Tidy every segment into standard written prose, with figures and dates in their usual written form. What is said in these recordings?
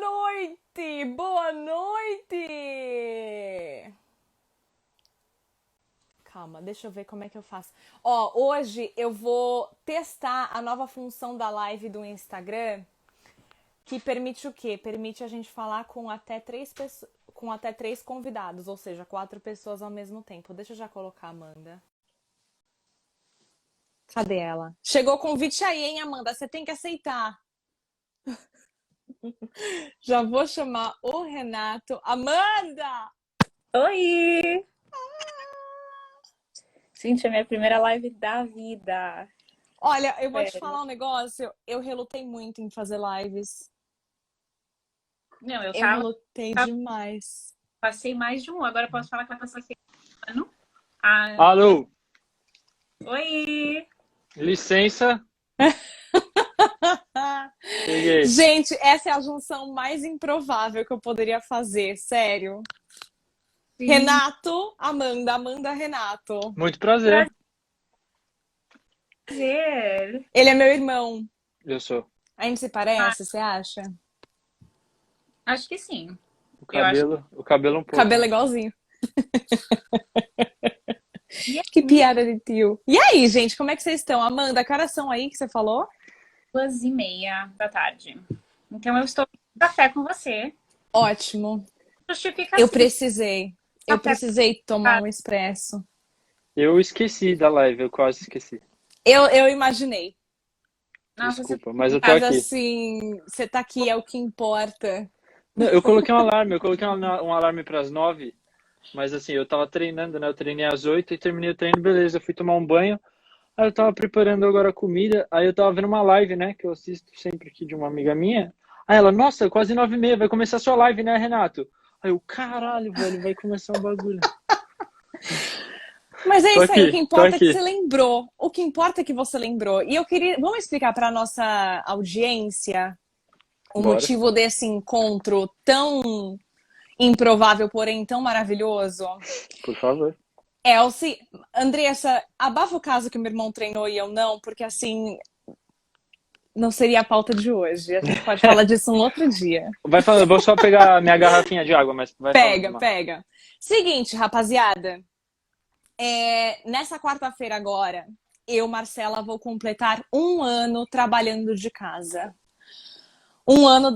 noite! Boa noite! Calma, deixa eu ver como é que eu faço. Ó, hoje eu vou testar a nova função da live do Instagram, que permite o quê? Permite a gente falar com até três convidados, ou seja, 4 pessoas ao mesmo tempo. Deixa eu já colocar a Amanda. Cadê ela? Chegou o convite aí, hein, Amanda? Você tem que aceitar. Já vou chamar o Renato. Amanda! Oi! Gente, é a minha primeira live da vida. Olha, eu vou te Sério. falar um negócio. Eu relutei muito em fazer lives. Não, eu Eu relutei demais. passei mais de um. Agora eu posso falar que eu passei um ano. Ah, Alô, oi! licença, cheguei. Gente, essa é a junção mais improvável que eu poderia fazer, sério. Sim. Renato, Amanda, Amanda, Renato. Muito prazer. Prazer! Ele é meu irmão. Eu sou. A gente se parece, você acha? Acho que sim. O cabelo um pouco. Cabelo é igualzinho. E é Que piada de tio. E aí, gente, como é que vocês estão? Amanda, que horas são aí que você falou? 2h30 da tarde. Então eu estou em café com você. Ótimo. Justifica Eu assim. precisei. Eu Café. precisei tomar um expresso. Eu esqueci da live, eu quase esqueci. Eu imaginei. Nossa, Desculpa, mas eu tô Mas aqui. assim, você tá aqui, é o que importa. Não, eu coloquei um alarme para as 9, mas assim, eu tava treinando, né? Eu treinei às 8 e terminei o treino, beleza. Eu fui tomar um banho, aí eu tava preparando agora a comida, aí eu tava vendo uma live, né? Que eu assisto sempre aqui de uma amiga minha. Aí ela, nossa, quase 9h30, vai começar a sua live, né, Renato? Aí eu, caralho, velho, vai começar um bagulho. Mas é Tô isso aí, o que aqui, tô importa é que aqui. você lembrou. O que importa é que você lembrou. E eu queria. Vamos explicar para nossa audiência o Bora, motivo desse encontro tão improvável, porém tão maravilhoso? por favor. Elsie, Andressa, abafa o caso que o meu irmão treinou e eu não, porque assim, não seria a pauta de hoje. A gente pode falar disso um outro dia. Vai falando, eu vou só pegar minha garrafinha de água, mas vai falando, Pega, mano. pega. Seguinte, rapaziada. Nessa quarta-feira agora, eu, Marcela, vou completar 1 ano trabalhando de casa. Um ano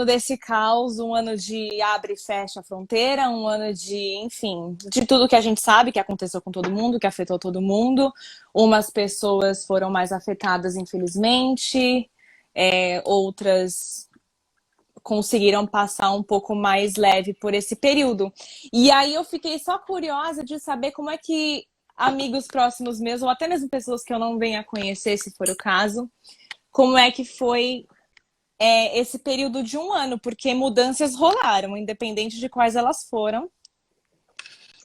desse caos, 1 ano de abre e fecha a fronteira, 1 ano de, enfim, de tudo que a gente sabe que aconteceu com todo mundo, que afetou todo mundo. Umas pessoas foram mais afetadas, infelizmente, outras conseguiram passar um pouco mais leve por esse período. E aí eu fiquei só curiosa de saber como é que amigos próximos meus, ou até mesmo pessoas que eu não venha a conhecer, se for o caso, como é que foi esse período de 1 ano, porque mudanças rolaram, independente de quais elas foram,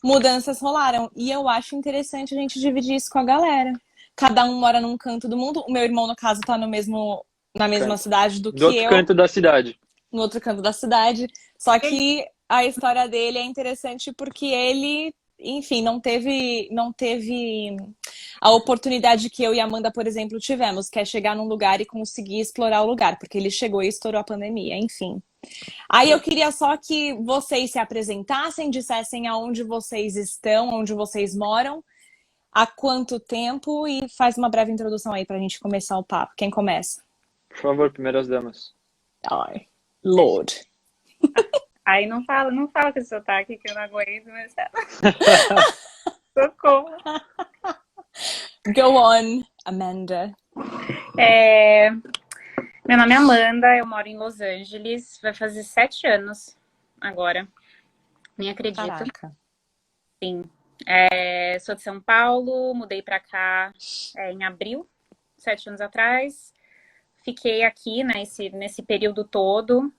mudanças rolaram. E eu acho interessante a gente dividir isso com a galera. Cada um mora num canto do mundo. O meu irmão, no caso, tá na mesma Canto. cidade do Do que outro eu, canto da cidade. no outro canto da cidade. Só que a história dele é interessante porque ele, enfim, não teve a oportunidade que eu e a Amanda, por exemplo, tivemos, que é chegar num lugar e conseguir explorar o lugar, porque ele chegou e estourou a pandemia, enfim. Aí eu queria só que vocês se apresentassem, dissessem aonde vocês estão, onde vocês moram, há quanto tempo e faz uma breve introdução aí pra gente começar o papo. Quem começa? Por favor, primeiras damas. Ai, Lord. Aí não fala com esse sotaque que eu não aguento, mas socorro. Go on, Amanda. Meu nome é Amanda, eu moro em Los Angeles, vai fazer 7 anos agora, nem acredito. Caraca. Sim. Sou de São Paulo, mudei pra cá em abril, 7 anos atrás. Fiquei aqui, né, nesse período todo,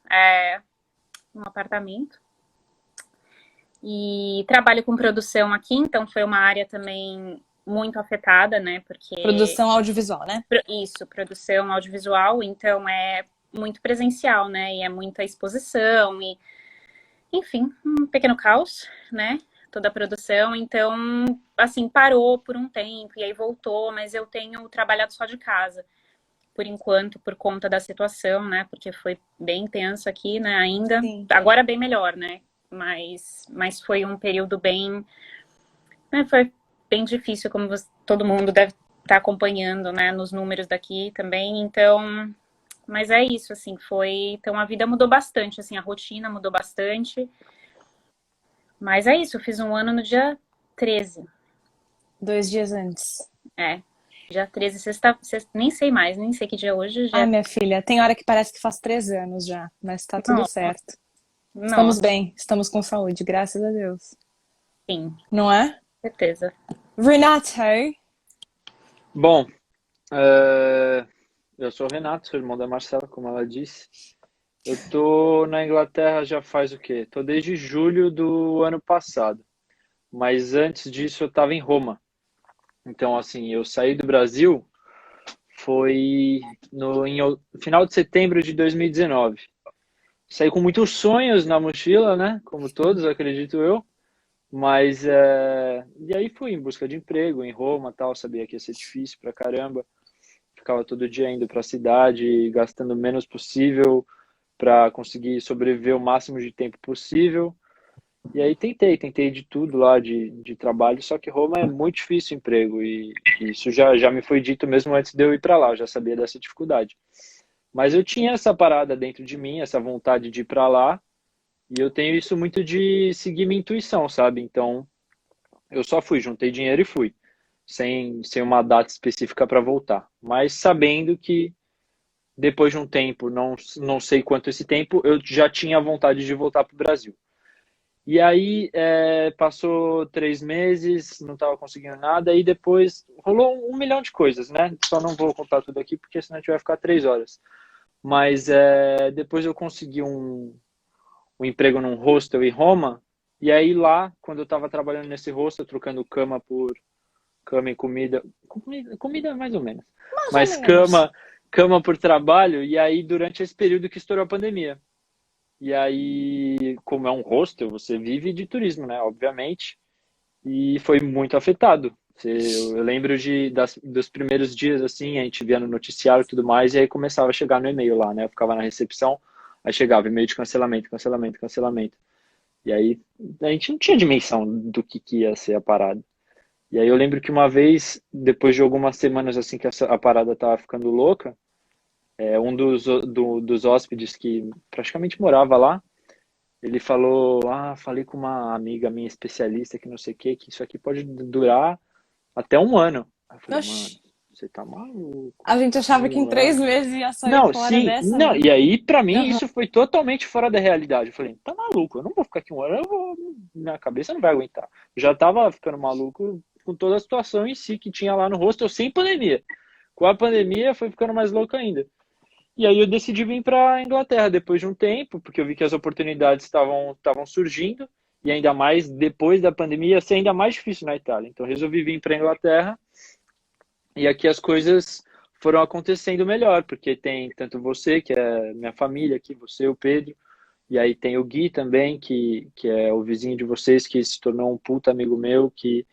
num apartamento. E trabalho com produção aqui, então foi uma área também muito afetada, né, porque... Produção audiovisual, né? Isso, produção audiovisual, então é muito presencial, né, e é muita exposição, e enfim, um pequeno caos, né, toda a produção, então, assim, parou por um tempo, e aí voltou, mas eu tenho trabalhado só de casa. por enquanto, por conta da situação, né? Porque foi bem tenso aqui, né? Ainda. Sim. Agora bem melhor, né? Mas foi um período bem, né, foi bem difícil, como todo mundo deve estar acompanhando, né? Nos números daqui também. Então, mas é isso, assim, foi. Então a vida mudou bastante, assim, a rotina mudou bastante. Mas é isso, eu fiz um ano no dia 13. 2 dias antes. Dia 13, nem sei mais, nem sei que dia é hoje. Ai, minha filha, tem hora que parece que faz 3 anos já, mas tá tudo Nossa, certo. Estamos nossa, bem, estamos com saúde, graças a Deus. sim, Não é? certeza. Renato, Bom, eu sou o Renato, sou irmão da Marcela, como ela disse. Eu tô na Inglaterra já faz o quê? Tô desde julho do ano passado. Mas antes disso eu estava em Roma. Então, assim, eu saí do Brasil foi no final de setembro de 2019. Saí com muitos sonhos na mochila, né? Como todos, acredito eu. Mas, e aí fui em busca de emprego em Roma, tal. Sabia que ia ser difícil pra caramba. Ficava todo dia indo para a cidade, gastando o menos possível para conseguir sobreviver o máximo de tempo possível. E aí tentei de tudo lá de trabalho, só que Roma é muito difícil o emprego e isso já me foi dito mesmo antes de eu ir para lá, eu já sabia dessa dificuldade. Mas eu tinha essa parada dentro de mim, essa vontade de ir para lá, e eu tenho isso muito de seguir minha intuição, sabe? Então, eu só fui, juntei dinheiro e fui, sem uma data específica para voltar, mas sabendo que depois de um tempo, não sei quanto esse tempo, eu já tinha vontade de voltar para o Brasil. E aí passou 3 meses, não estava conseguindo nada, e depois rolou um milhão de coisas, né? Só não vou contar tudo aqui, porque senão a gente vai ficar 3 horas. Mas depois eu consegui um emprego num hostel em Roma, e aí lá, quando eu estava trabalhando nesse hostel, trocando cama e comida mais ou menos, mais mas ou menos. cama por trabalho, e aí durante esse período que estourou a pandemia. E aí, como é um hostel, você vive de turismo, né? Obviamente. E foi muito afetado. Eu lembro dos primeiros dias, assim, a gente via no noticiário e tudo mais, e aí começava a chegar no e-mail lá, né? Eu ficava na recepção, aí chegava e-mail de cancelamento, cancelamento, cancelamento. E aí a gente não tinha dimensão do que ia ser a parada. E aí eu lembro que uma vez, depois de algumas semanas assim que a parada tava ficando louca, um dos hóspedes que praticamente morava lá, ele falou, falei com uma amiga minha especialista que não sei o que isso aqui pode durar até um ano. Aí eu falei, mano, Oxi, você tá maluco? a gente achava que em Um ano? 3 meses ia sair Não, fora sim, dessa, não, né? e aí pra mim Aham. isso foi totalmente fora da realidade. Eu falei, tá maluco, eu não vou ficar aqui um ano, minha cabeça não vai aguentar. Eu já tava ficando maluco com toda a situação em si que tinha lá no hostel sem pandemia. Com a pandemia foi ficando mais louco ainda. E aí eu decidi vir para a Inglaterra depois de um tempo, porque eu vi que as oportunidades estavam surgindo, e ainda mais depois da pandemia ia ser ainda mais difícil na Itália. Então eu resolvi vir para a Inglaterra, e aqui as coisas foram acontecendo melhor, porque tem tanto você, que é minha família aqui, você, o Pedro, e aí tem o Gui também, que é o vizinho de vocês, que se tornou um puta amigo meu, que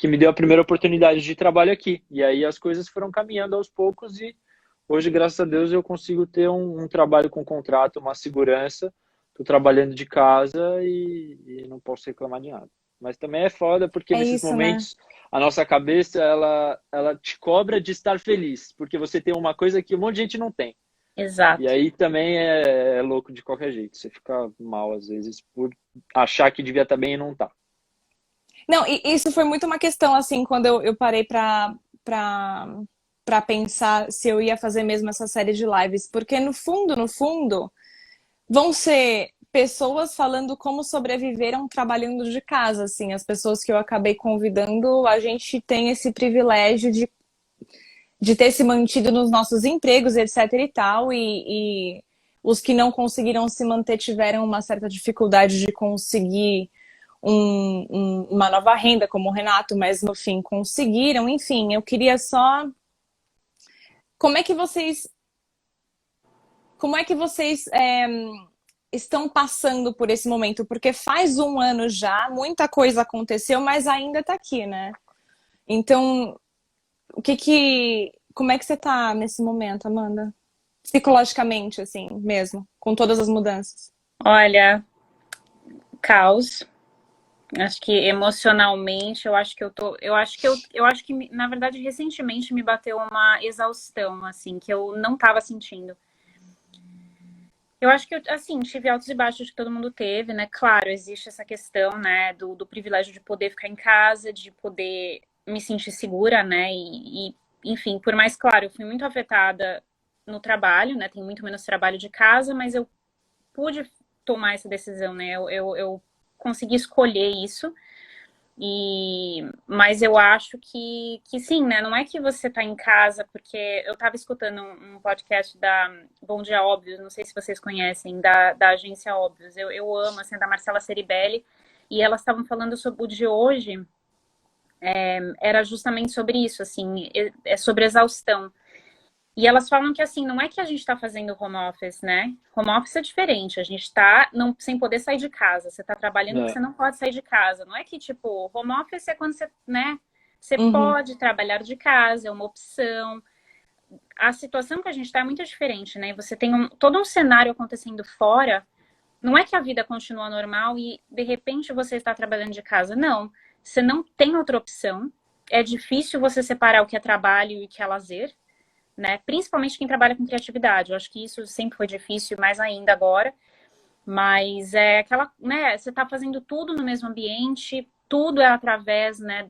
me deu a primeira oportunidade de trabalho aqui. E aí as coisas foram caminhando aos poucos e hoje, graças a Deus, eu consigo ter um trabalho com contrato, uma segurança. Estou trabalhando de casa e não posso reclamar de nada. Mas também é foda porque É nesses isso, né? momentos a nossa cabeça ela te cobra de estar feliz, porque você tem uma coisa que um monte de gente não tem. E Exato. aí também é louco de qualquer jeito. Você fica mal às vezes por achar que devia estar bem e não tá. Não, e isso foi muito uma questão, assim, quando eu parei pra pensar se eu ia fazer mesmo essa série de lives. Porque no fundo, vão ser pessoas falando como sobreviveram trabalhando de casa, assim. As pessoas que eu acabei convidando, a gente tem esse privilégio de ter se mantido nos nossos empregos, etc e tal, e os que não conseguiram se manter tiveram uma certa dificuldade de conseguir uma nova renda, como o Renato, mas no fim conseguiram. Enfim, eu queria só. Como é que vocês. Como é que vocês estão passando por esse momento? Porque faz um ano já, muita coisa aconteceu, mas ainda tá aqui, né? Então, como é que você tá nesse momento, Amanda? Psicologicamente, assim, mesmo, com todas as mudanças. Olha, caos. Acho que emocionalmente, eu acho que eu acho que na verdade recentemente me bateu uma exaustão assim, que eu não estava sentindo. Eu acho que eu, assim, tive altos e baixos que todo mundo teve, né? Claro, existe essa questão, né, do privilégio de poder ficar em casa, de poder me sentir segura, né? Enfim, por mais claro, eu fui muito afetada no trabalho, né? Tem muito menos trabalho de casa, mas eu pude tomar essa decisão, né? Eu consegui escolher isso. Mas eu acho que sim, né? Não é que você tá em casa, porque eu tava escutando um podcast da Bom Dia Óbvios, não sei se vocês conhecem, da agência Óbvios. Eu amo, assim, da Marcela Ceribelli, e elas estavam falando sobre o de hoje, era justamente sobre isso, assim, é sobre exaustão. E elas falam que, assim, não é que a gente está fazendo home office, né? Home office é diferente. A gente está sem poder sair de casa. Você está trabalhando que É. você não pode sair de casa. Não é que, tipo, home office é quando você, né? Você Uhum, pode trabalhar de casa, é uma opção. A situação que a gente está é muito diferente, né? Você tem todo um cenário acontecendo fora. Não é que a vida continua normal e, de repente, você está trabalhando de casa. Não. Você não tem outra opção. É difícil você separar o que é trabalho e o que é lazer, né? Principalmente quem trabalha com criatividade. Eu acho que isso sempre foi difícil, mais ainda agora. Mas é aquela, né? Você está fazendo tudo no mesmo ambiente, tudo é através, né,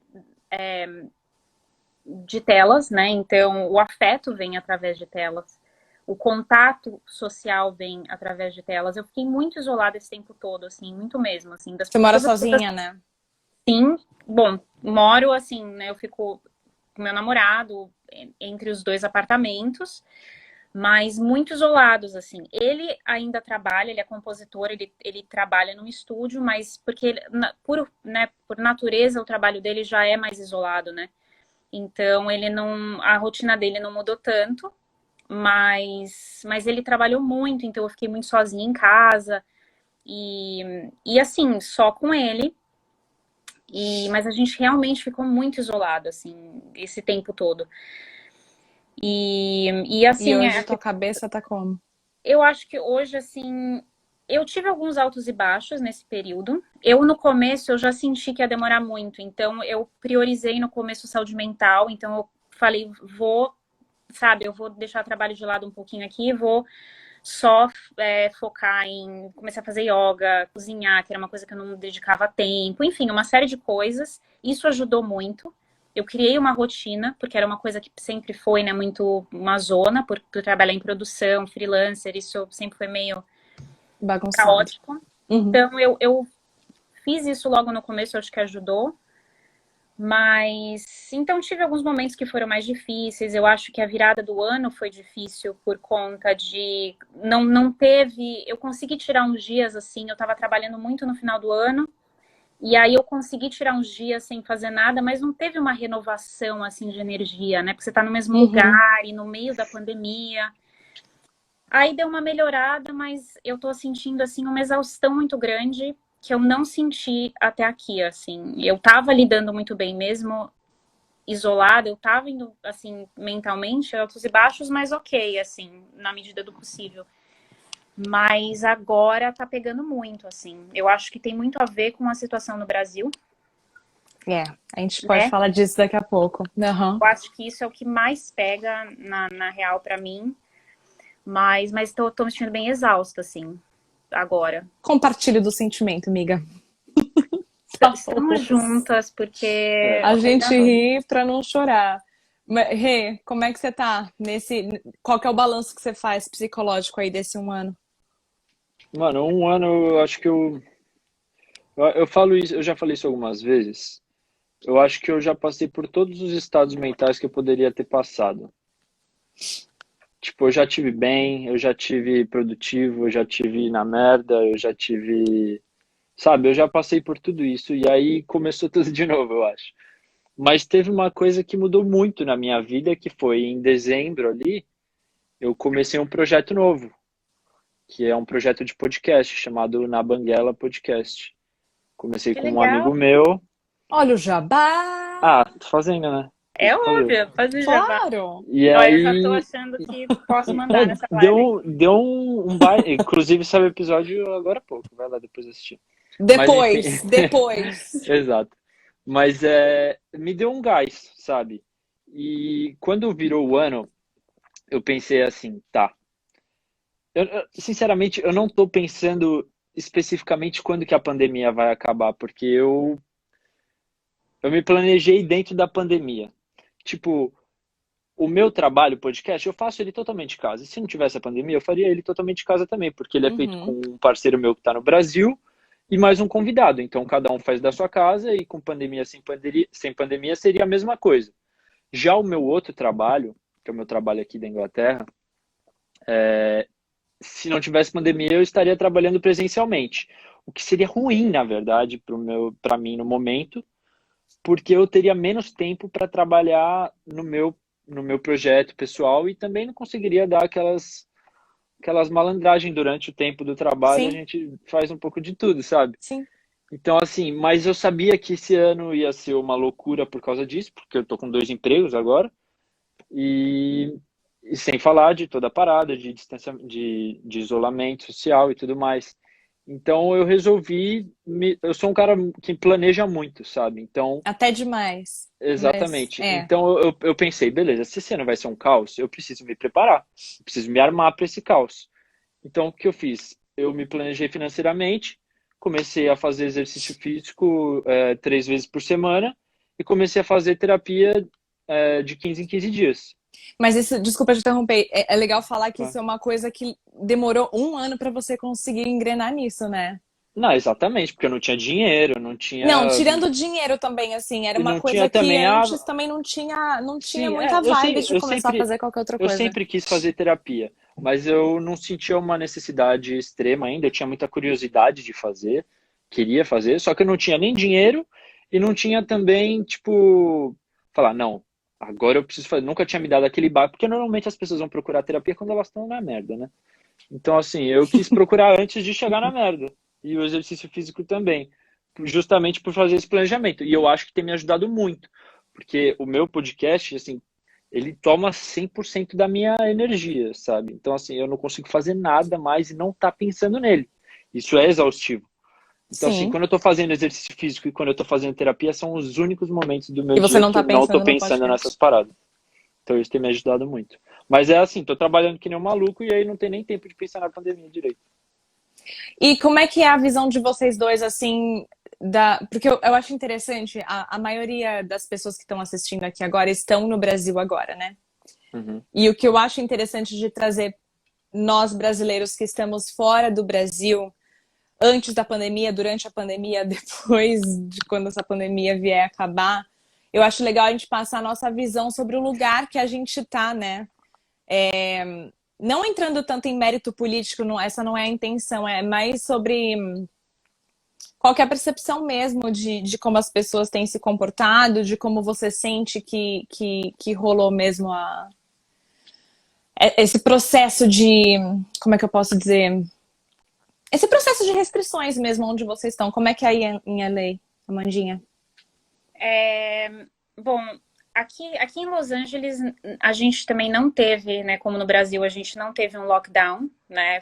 de telas, né? Então, o afeto vem através de telas. O contato social vem através de telas. Eu fiquei muito isolada esse tempo todo, assim, muito mesmo, assim, você mora todas as pessoas. sozinha, né? Sim, bom, moro assim, né? Eu fico com meu namorado entre os dois apartamentos, mas muito isolados, assim. Ele ainda trabalha, ele é compositor, ele trabalha num estúdio, mas porque ele, por natureza o trabalho dele já é mais isolado, né? Então ele não, a rotina dele não mudou tanto, mas ele trabalhou muito, então eu fiquei muito sozinha em casa e assim, só com ele. Mas a gente realmente ficou muito isolado, assim, esse tempo todo. E E assim, hoje tua cabeça tá como? eu acho que hoje, assim, eu tive alguns altos e baixos nesse período. Eu, no começo, eu já senti que ia demorar muito. Então, eu priorizei no começo saúde mental. Então, eu falei, sabe, eu vou deixar o trabalho de lado um pouquinho aqui, vou só focar em começar a fazer yoga, cozinhar, que era uma coisa que eu não dedicava tempo. Enfim, uma série de coisas. Isso ajudou muito. Eu criei uma rotina, porque era uma coisa que sempre foi, né, muito uma zona, por trabalhar em produção, freelancer, isso sempre foi meio Bagunçado. caótico. Uhum. Então, eu fiz isso logo no começo, eu acho que ajudou. Mas, então, tive alguns momentos que foram mais difíceis. Eu acho que a virada do ano foi difícil por conta de. Não teve. Eu consegui tirar uns dias assim. Eu estava trabalhando muito no final do ano. E aí eu consegui tirar uns dias sem fazer nada, mas não teve uma renovação assim de energia, né? Porque você está no mesmo Uhum. lugar e no meio da pandemia. Aí deu uma melhorada, mas eu tô sentindo assim uma exaustão muito grande que eu não senti até aqui, assim. Eu tava lidando muito bem mesmo isolada, eu tava indo assim mentalmente altos e baixos, mas ok, assim, na medida do possível. Mas agora tá pegando muito, assim. Eu acho que tem muito a ver com a situação no Brasil, É, a gente pode né? falar disso daqui a pouco. Aham. Eu acho que isso é o que mais pega na real pra mim. Mas tô me sentindo bem exausta, assim, agora. Compartilhe do sentimento, amiga. Estamos juntas, porque É. A é gente danoso. ri pra não chorar. Rê, como é que você tá nesse? Qual que é o balanço que você faz psicológico aí desse um ano? Mano, um ano eu acho que eu falo isso, eu já falei isso algumas vezes. Eu acho que eu já passei por todos os estados mentais que eu poderia ter passado. Tipo, eu já tive bem, eu já tive produtivo, eu já tive na merda, eu já tive, sabe, eu já passei por tudo isso e aí começou tudo de novo, eu acho. Mas teve uma coisa que mudou muito na minha vida, que foi em dezembro ali, eu comecei um projeto novo, que é um projeto de podcast chamado Na Banguela Podcast. Comecei Que com um legal. amigo meu. Olha o jabá! Ah, tô fazendo, né? É Por favor. óbvio, fazer jabá. Claro. E Olha, eu já tô aí, achando que posso mandar nessa live. deu um baile. Inclusive, saiu o episódio agora há pouco. Vai lá depois assistir. Mas enfim, Depois. exato. Mas me deu um gás, sabe? E quando virou o ano, eu pensei assim, tá. Sinceramente, eu não tô pensando especificamente quando que a pandemia vai acabar, porque eu me planejei dentro da pandemia. Tipo, o meu trabalho, podcast, eu faço ele totalmente de casa. E se não tivesse a pandemia, eu faria ele totalmente de casa também, porque ele é feito com Uhum. um parceiro meu que está no Brasil e mais um convidado. Então, cada um faz da sua casa e com pandemia, sem pandemia, seria a mesma coisa. Já o meu outro trabalho, que é o meu trabalho aqui da Inglaterra, se não tivesse pandemia, eu estaria trabalhando presencialmente. O que seria ruim, na verdade, para mim no momento, porque eu teria menos tempo para trabalhar no meu projeto pessoal e também não conseguiria dar aquelas malandragens durante o tempo do trabalho. A Sim, gente faz um pouco de tudo, sabe? sim. Então, assim, mas eu sabia que esse ano ia ser uma loucura por causa disso, porque eu tô com 2 empregos agora. E, e sem falar de toda a parada de distanciamento, de isolamento social e tudo mais. Então eu resolvi, eu sou um cara que planeja muito, sabe? Então, Até demais. Mas exatamente. Então eu pensei, beleza, se esse ano vai ser um caos, eu preciso me preparar, eu preciso me armar para esse caos. Então o que eu fiz? Eu me planejei financeiramente, comecei a fazer exercício físico 3 vezes por semana e comecei a fazer terapia de 15 em 15 dias. Mas isso, desculpa te interromper, é legal falar que Tá? isso é uma coisa que demorou um ano para você conseguir engrenar nisso, né? Não, exatamente, porque eu não tinha dinheiro, não tinha. Não, tirando o dinheiro também, assim, era E uma não tinha coisa que também a. antes também não tinha Sim, muita eu, vibe de eu começar a sempre. fazer qualquer outra Eu coisa. sempre quis fazer terapia, mas eu não sentia uma necessidade extrema ainda. Eu tinha muita curiosidade de fazer, queria fazer, só que eu não tinha nem dinheiro e não tinha também, tipo, falar, não, agora eu preciso fazer. Nunca tinha me dado aquele bar, porque normalmente as pessoas vão procurar terapia quando elas estão na merda, né? Então, assim, eu quis procurar antes de chegar na merda. E o exercício físico também, justamente por fazer esse planejamento. E eu acho que tem me ajudado muito, porque o meu podcast, assim, ele toma 100% da minha energia, sabe? Então, assim, eu não consigo fazer nada mais e não tá pensando nele. Isso é exaustivo. Então, assim, Sim. quando eu tô fazendo exercício físico e quando eu tô fazendo terapia, são os únicos momentos do meu E você dia não que tá eu não tô pensando no pensando nessas podcast. paradas. Então, isso tem me ajudado muito. Mas é assim, tô trabalhando que nem um maluco e aí não tem nem tempo de pensar na pandemia direito. E como é que é a visão de vocês dois, assim, porque eu acho interessante, a maioria das pessoas que estão assistindo aqui agora estão no Brasil agora, né? Uhum. E o que eu acho interessante de trazer nós brasileiros que estamos fora do Brasil, antes da pandemia, durante a pandemia, depois de quando essa pandemia vier acabar, eu acho legal a gente passar a nossa visão sobre o lugar que a gente tá, né? Não entrando tanto em mérito político, essa não é a intenção, é mais sobre qual que é a percepção mesmo de como as pessoas têm se comportado, de como você sente que rolou mesmo esse processo de, como é que eu posso dizer? Esse processo de restrições mesmo, onde vocês estão. Como é que é aí em LA, Amandinha? Bom, aqui em Los Angeles a gente também não teve, né, como no Brasil, a gente não teve um lockdown, né,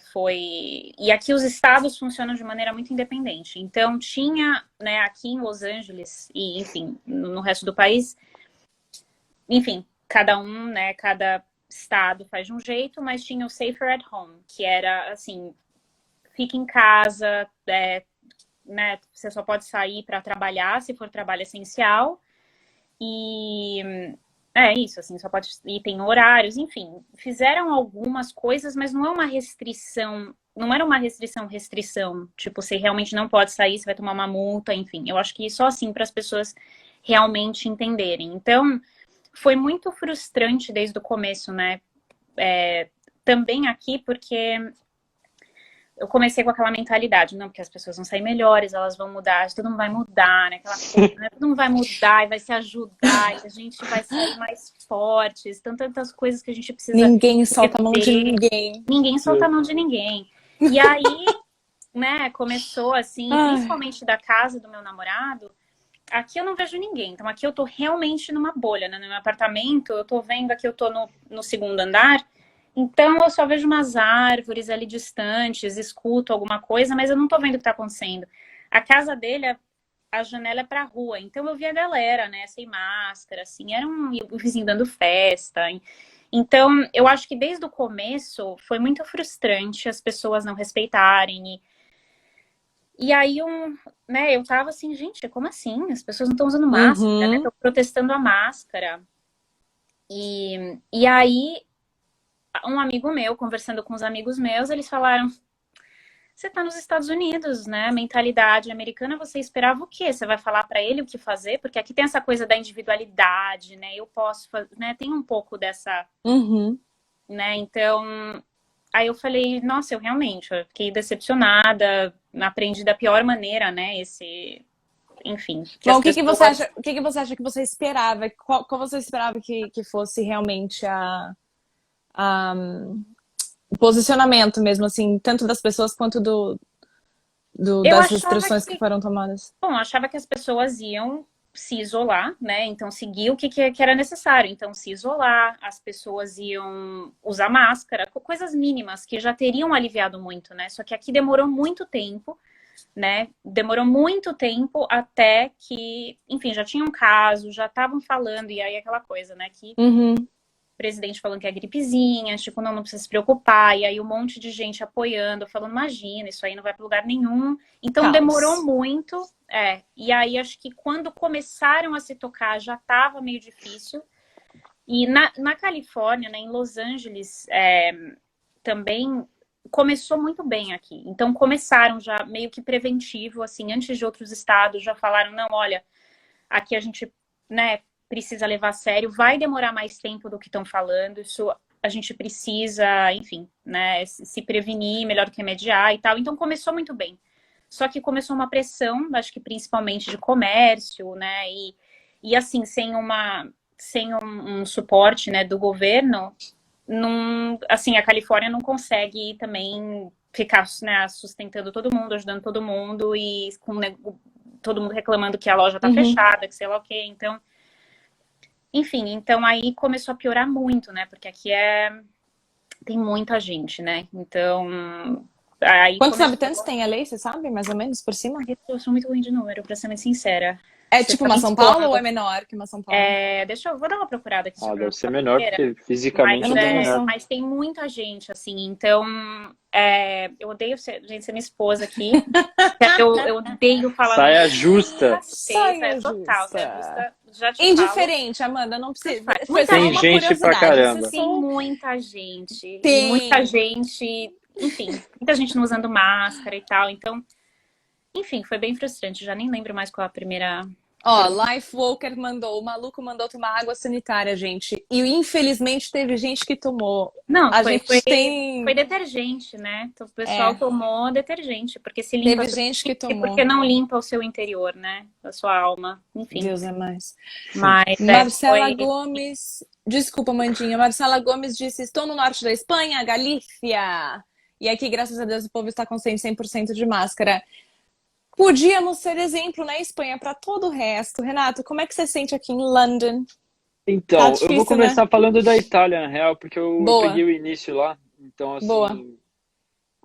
e aqui os estados funcionam de maneira muito independente. Então tinha, né, aqui em Los Angeles e, enfim, no resto do país, enfim, cada um, né, cada estado faz de um jeito, mas tinha o Safer at Home, que era, assim, fica em casa, né, você só pode sair para trabalhar se for trabalho essencial. E é isso, assim, só pode ir, tem horários, enfim, fizeram algumas coisas, mas não é uma restrição, não era uma restrição, tipo, você realmente não pode sair, você vai tomar uma multa, enfim, eu acho que só assim para as pessoas realmente entenderem. Então, foi muito frustrante desde o começo, né? Também aqui, porque eu comecei com aquela mentalidade, não, porque as pessoas vão sair melhores, elas vão mudar, todo mundo vai mudar, né? Aquela coisa, né? Todo mundo vai mudar e vai se ajudar, e a gente vai sair mais fortes, tantas coisas que a gente precisa Ninguém solta a mão de rever. ninguém. Ninguém solta a mão de ninguém. E aí, né, começou assim, Ai. principalmente da casa do meu namorado, aqui eu não vejo ninguém. Então aqui eu tô realmente numa bolha, né? No meu apartamento, eu tô vendo aqui, eu tô no segundo andar. Então eu só vejo umas árvores ali distantes, escuto alguma coisa, mas eu não tô vendo o que tá acontecendo. A casa dele, a janela é pra rua, então eu vi a galera, né, sem máscara, assim, era o vizinho dando festa. Então, eu acho que desde o começo foi muito frustrante as pessoas não respeitarem. E aí, né, eu tava assim, gente, como assim? As pessoas não estão usando máscara, né? Uhum. Estão protestando a máscara. E aí, um amigo meu, conversando com os amigos meus, eles falaram: você tá nos Estados Unidos, né? A mentalidade americana, você esperava o quê? Você vai falar pra ele o que fazer? Porque aqui tem essa coisa da individualidade, né? Eu posso fazer, né? Tem um pouco dessa, Uhum. né? Então, aí eu falei, nossa, eu fiquei decepcionada, aprendi da pior maneira, né? Enfim, que Bom, as o que que você pessoas. acha, o que que você acha que você esperava? Qual você esperava que fosse realmente a, o posicionamento mesmo, assim, tanto das pessoas quanto Eu das achava restrições que que, foram tomadas? bom, eu achava que as pessoas iam se isolar, né? Então, seguir o que era necessário. Então, se isolar, as pessoas iam usar máscara, coisas mínimas que já teriam aliviado muito, né? Só que aqui demorou muito tempo, né? Demorou muito tempo até que, enfim, já tinha um caso, já estavam falando, e aí aquela coisa, né? Que Uhum. o presidente falando que é gripezinha, tipo, não precisa se preocupar, e aí um monte de gente apoiando, falando, imagina, isso aí não vai para lugar nenhum. Então demorou Caos. muito, e aí acho que quando começaram a se tocar já estava meio difícil. E na Califórnia, né, em Los Angeles, também começou muito bem aqui. Então começaram já meio que preventivo, assim, antes de outros estados já falaram, não, olha, aqui a gente, né, precisa levar a sério, vai demorar mais tempo do que estão falando, isso a gente precisa, enfim, né, se prevenir, melhor do que remediar e tal. Então começou muito bem. Só que começou uma pressão, acho que principalmente de comércio, né, e assim, sem um suporte, né, do governo, assim, a Califórnia não consegue também ficar, né, sustentando todo mundo, ajudando todo mundo e com todo mundo reclamando que a loja tá Uhum. fechada, que sei lá o quê. Então, enfim, então aí começou a piorar muito, né? Porque aqui tem muita gente, né? Então, aí Quantos começou. habitantes tem a lei, você sabe? Mais ou menos, por cima? Eu sou muito ruim de número, pra ser muito sincera. É Você tipo tá uma me São Paulo ou é expondo. menor que uma São Paulo? Vou dar uma procurada aqui Ah, sobre deve o ser menor, Palmeira. porque Eu fisicamente não é bem tenho menor. noção. Mas tem muita gente, assim, então eu odeio gente, ser minha esposa aqui. Eu odeio falar Saia número. justa. Saia Saia total, saia justa. justa, já te falo. Indiferente, Amanda, não Tanto precisa. faz. Foi Muita só Tem uma gente pra curiosidade. Se caramba. Tem for, muita gente. E muita tem. gente, enfim, muita gente não usando máscara e tal. Então, enfim, foi bem frustrante. Já nem lembro mais qual a primeira Ó, pergunta. Life Walker mandou, o maluco mandou tomar água sanitária, gente. E infelizmente teve gente que tomou. Não, A foi, foi, gente tem. foi detergente, né? Então, o pessoal É, tomou detergente, porque se limpa a teve gente que superfície e porque tomou. não limpa o seu interior, né? A sua alma. Enfim. Deus é mais. Mas Marcela foi. Gomes. Desculpa, Mandinha. Marcela Gomes disse: Estou no norte da Espanha, Galícia. E aqui, graças a Deus, o povo está com 100% de máscara. Podíamos ser exemplo na Espanha para todo o resto. Renato, como é que você sente aqui em London? Tá Então, eu vou difícil, né? começar falando da Itália, na real, porque eu peguei Boa, o início lá. Então, boa. assim,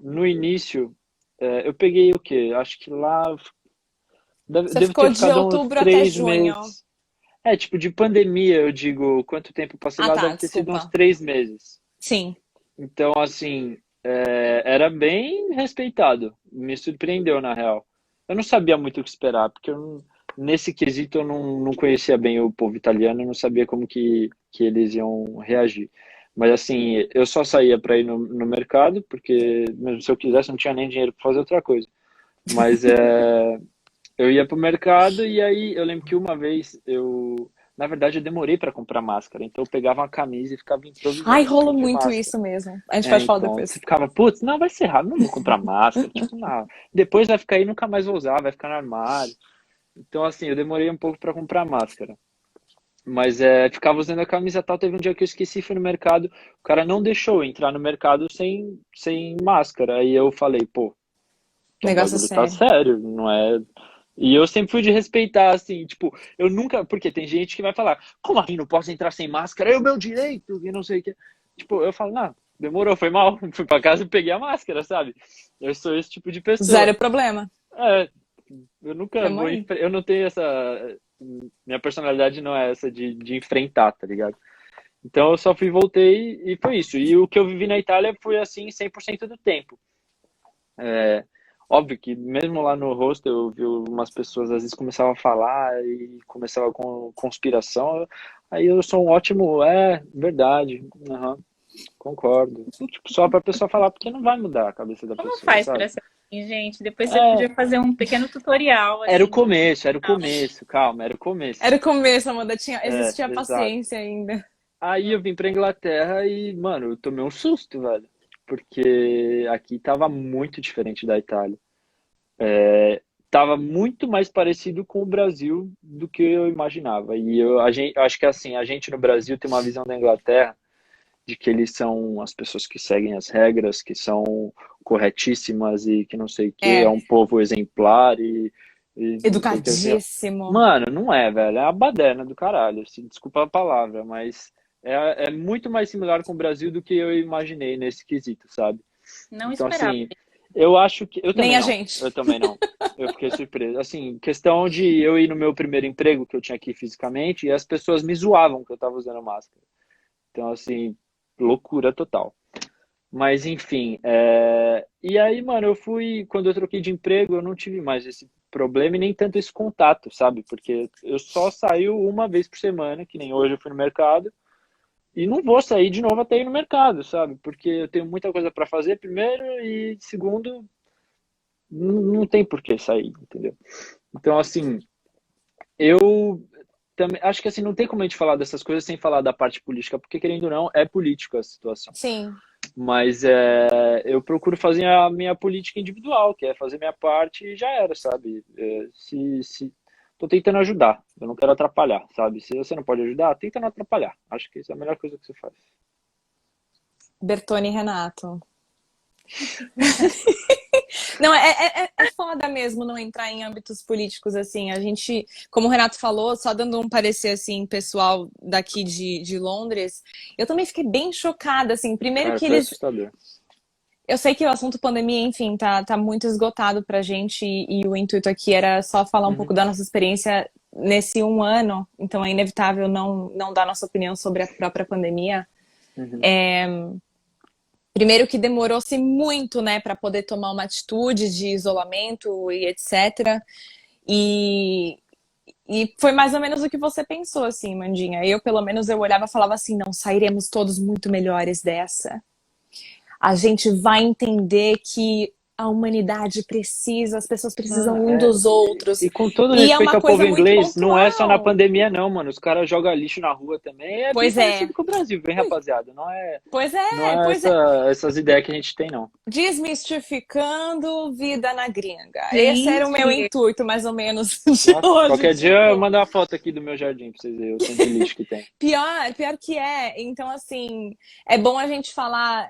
no início, eu peguei o quê? Acho que lá Você devo ficou ter de ficado uns outubro até 3 meses. junho. Tipo, de pandemia, eu digo, quanto tempo eu passei Ah, lá, tá, deve ter sido uns desculpa. 3 meses. Sim. Então, assim, era bem respeitado. Me surpreendeu, na real. Eu não sabia muito o que esperar, porque nesse quesito eu não conhecia bem o povo italiano, eu não sabia como que eles iam reagir. Mas, assim, eu só saía para ir no mercado, porque mesmo se eu quisesse, não tinha nem dinheiro para fazer outra coisa. Mas eu ia pro mercado e aí eu lembro que uma vez na verdade, eu demorei para comprar máscara, então eu pegava uma camisa e ficava Ai, improvisando rolou de muito máscara. isso mesmo. A gente pode falar Então, você depois. ficava, putz, não, vai ser errado, não vou comprar máscara, tipo, não, depois vai ficar aí, nunca mais vou usar, vai ficar no armário. Então, assim, eu demorei um pouco para comprar máscara. Mas ficava usando a camisa e tal. Teve um dia que eu esqueci, fui no mercado, o cara não deixou eu entrar no mercado sem máscara. Aí eu falei, pô, então o Negócio bagulho tá sério. sério, não é. E eu sempre fui de respeitar, assim, tipo, eu nunca. Porque tem gente que vai falar, como assim não posso entrar sem máscara? É o meu direito, e não sei o que. Tipo, eu falo, não, demorou, foi mal. Fui pra casa e peguei a máscara, sabe? Eu sou esse tipo de pessoa. Zero problema. É, eu nunca Tamo vou. aí. Eu não tenho essa. Minha personalidade não é essa de enfrentar, tá ligado? Então eu só fui, voltei e foi isso. E o que eu vivi na Itália foi assim 100% do tempo. É, óbvio que mesmo lá no hostel eu vi umas pessoas às vezes começavam a falar e começava com conspiração. Aí eu sou um ótimo, verdade, aham, concordo. Tipo, só pra pessoa falar, porque não vai mudar a cabeça da Como pessoa, faz sabe? para ser assim, gente? Depois você É, podia fazer um pequeno tutorial, era o assim. começo, era o começo, calma, era o começo. Era o começo, Amanda. É, Existia exato. paciência ainda. Aí eu vim pra Inglaterra e, mano, eu tomei um susto, velho. Porque aqui tava muito diferente da Itália. Tava muito mais parecido com o Brasil do que eu imaginava. Eu acho que assim, a gente no Brasil tem uma visão da Inglaterra de que eles são as pessoas que seguem as regras, que são corretíssimas e que não sei o que, é É, um povo exemplar e não sei o que. Assim. educadíssimo. Mano, não é, velho. É a baderna do caralho. Assim, desculpa a palavra, mas é muito mais similar com o Brasil do que eu imaginei nesse quesito, sabe? Não Então, esperava. assim, eu acho que. Eu Nem também a não. gente. Eu também não. Eu fiquei surpreso. Assim, questão de eu ir no meu primeiro emprego que eu tinha aqui fisicamente e as pessoas me zoavam que eu tava usando máscara. Então, assim, loucura total. Mas, enfim. E aí, mano, eu fui. Quando eu troquei de emprego, eu não tive mais esse problema e nem tanto esse contato, sabe? Porque eu só saio uma vez por semana, que nem hoje eu fui no mercado. E não vou sair de novo até ir no mercado, sabe? Porque eu tenho muita coisa para fazer, primeiro, e segundo, não tem por que sair, entendeu? Então, assim, eu também acho que assim não tem como a gente falar dessas coisas sem falar da parte política, porque querendo ou não, é política a situação. Sim. Mas eu procuro fazer a minha política individual, que é fazer minha parte e já era, sabe? Se tô tentando ajudar, eu não quero atrapalhar, sabe? Se você não pode ajudar, tenta não atrapalhar. Acho que isso é a melhor coisa que você faz. Bertone e Renato. Não, é foda mesmo não entrar em âmbitos políticos, assim. A gente, como o Renato falou, só dando um parecer, assim, pessoal daqui de Londres, eu também fiquei bem chocada, assim. Primeiro Cara, que foi eles... assustador. Eu sei que o assunto pandemia, enfim, tá muito esgotado pra gente e o intuito aqui era só falar um pouco Uhum, da nossa experiência nesse um ano, então é inevitável não dar nossa opinião sobre a própria pandemia. uhum. Primeiro que demorou-se muito, né, para poder tomar uma atitude de isolamento e etc. E, e foi mais ou menos o que você pensou, assim, Mandinha. Eu, pelo menos, eu olhava e falava assim, não, sairemos todos muito melhores dessa. A gente vai entender que a humanidade precisa, as pessoas precisam Ah, um dos outros. e com todo E é respeito uma ao povo coisa muito inglês, não é só na pontual. pandemia, não, mano. Os caras jogam lixo na rua também. É bem Pois é, parecido com o Brasil, bem, rapaziada. pois Não é, é pois é. essas ideias que a gente tem, não. Desmistificando vida na gringa. Esse era o meu Gente, intuito, mais ou menos, de Nossa, hoje. qualquer dia eu Tipo, mando uma foto aqui do meu jardim pra vocês verem o tanto de lixo que tem. pior que é. Então, assim, é bom a gente falar.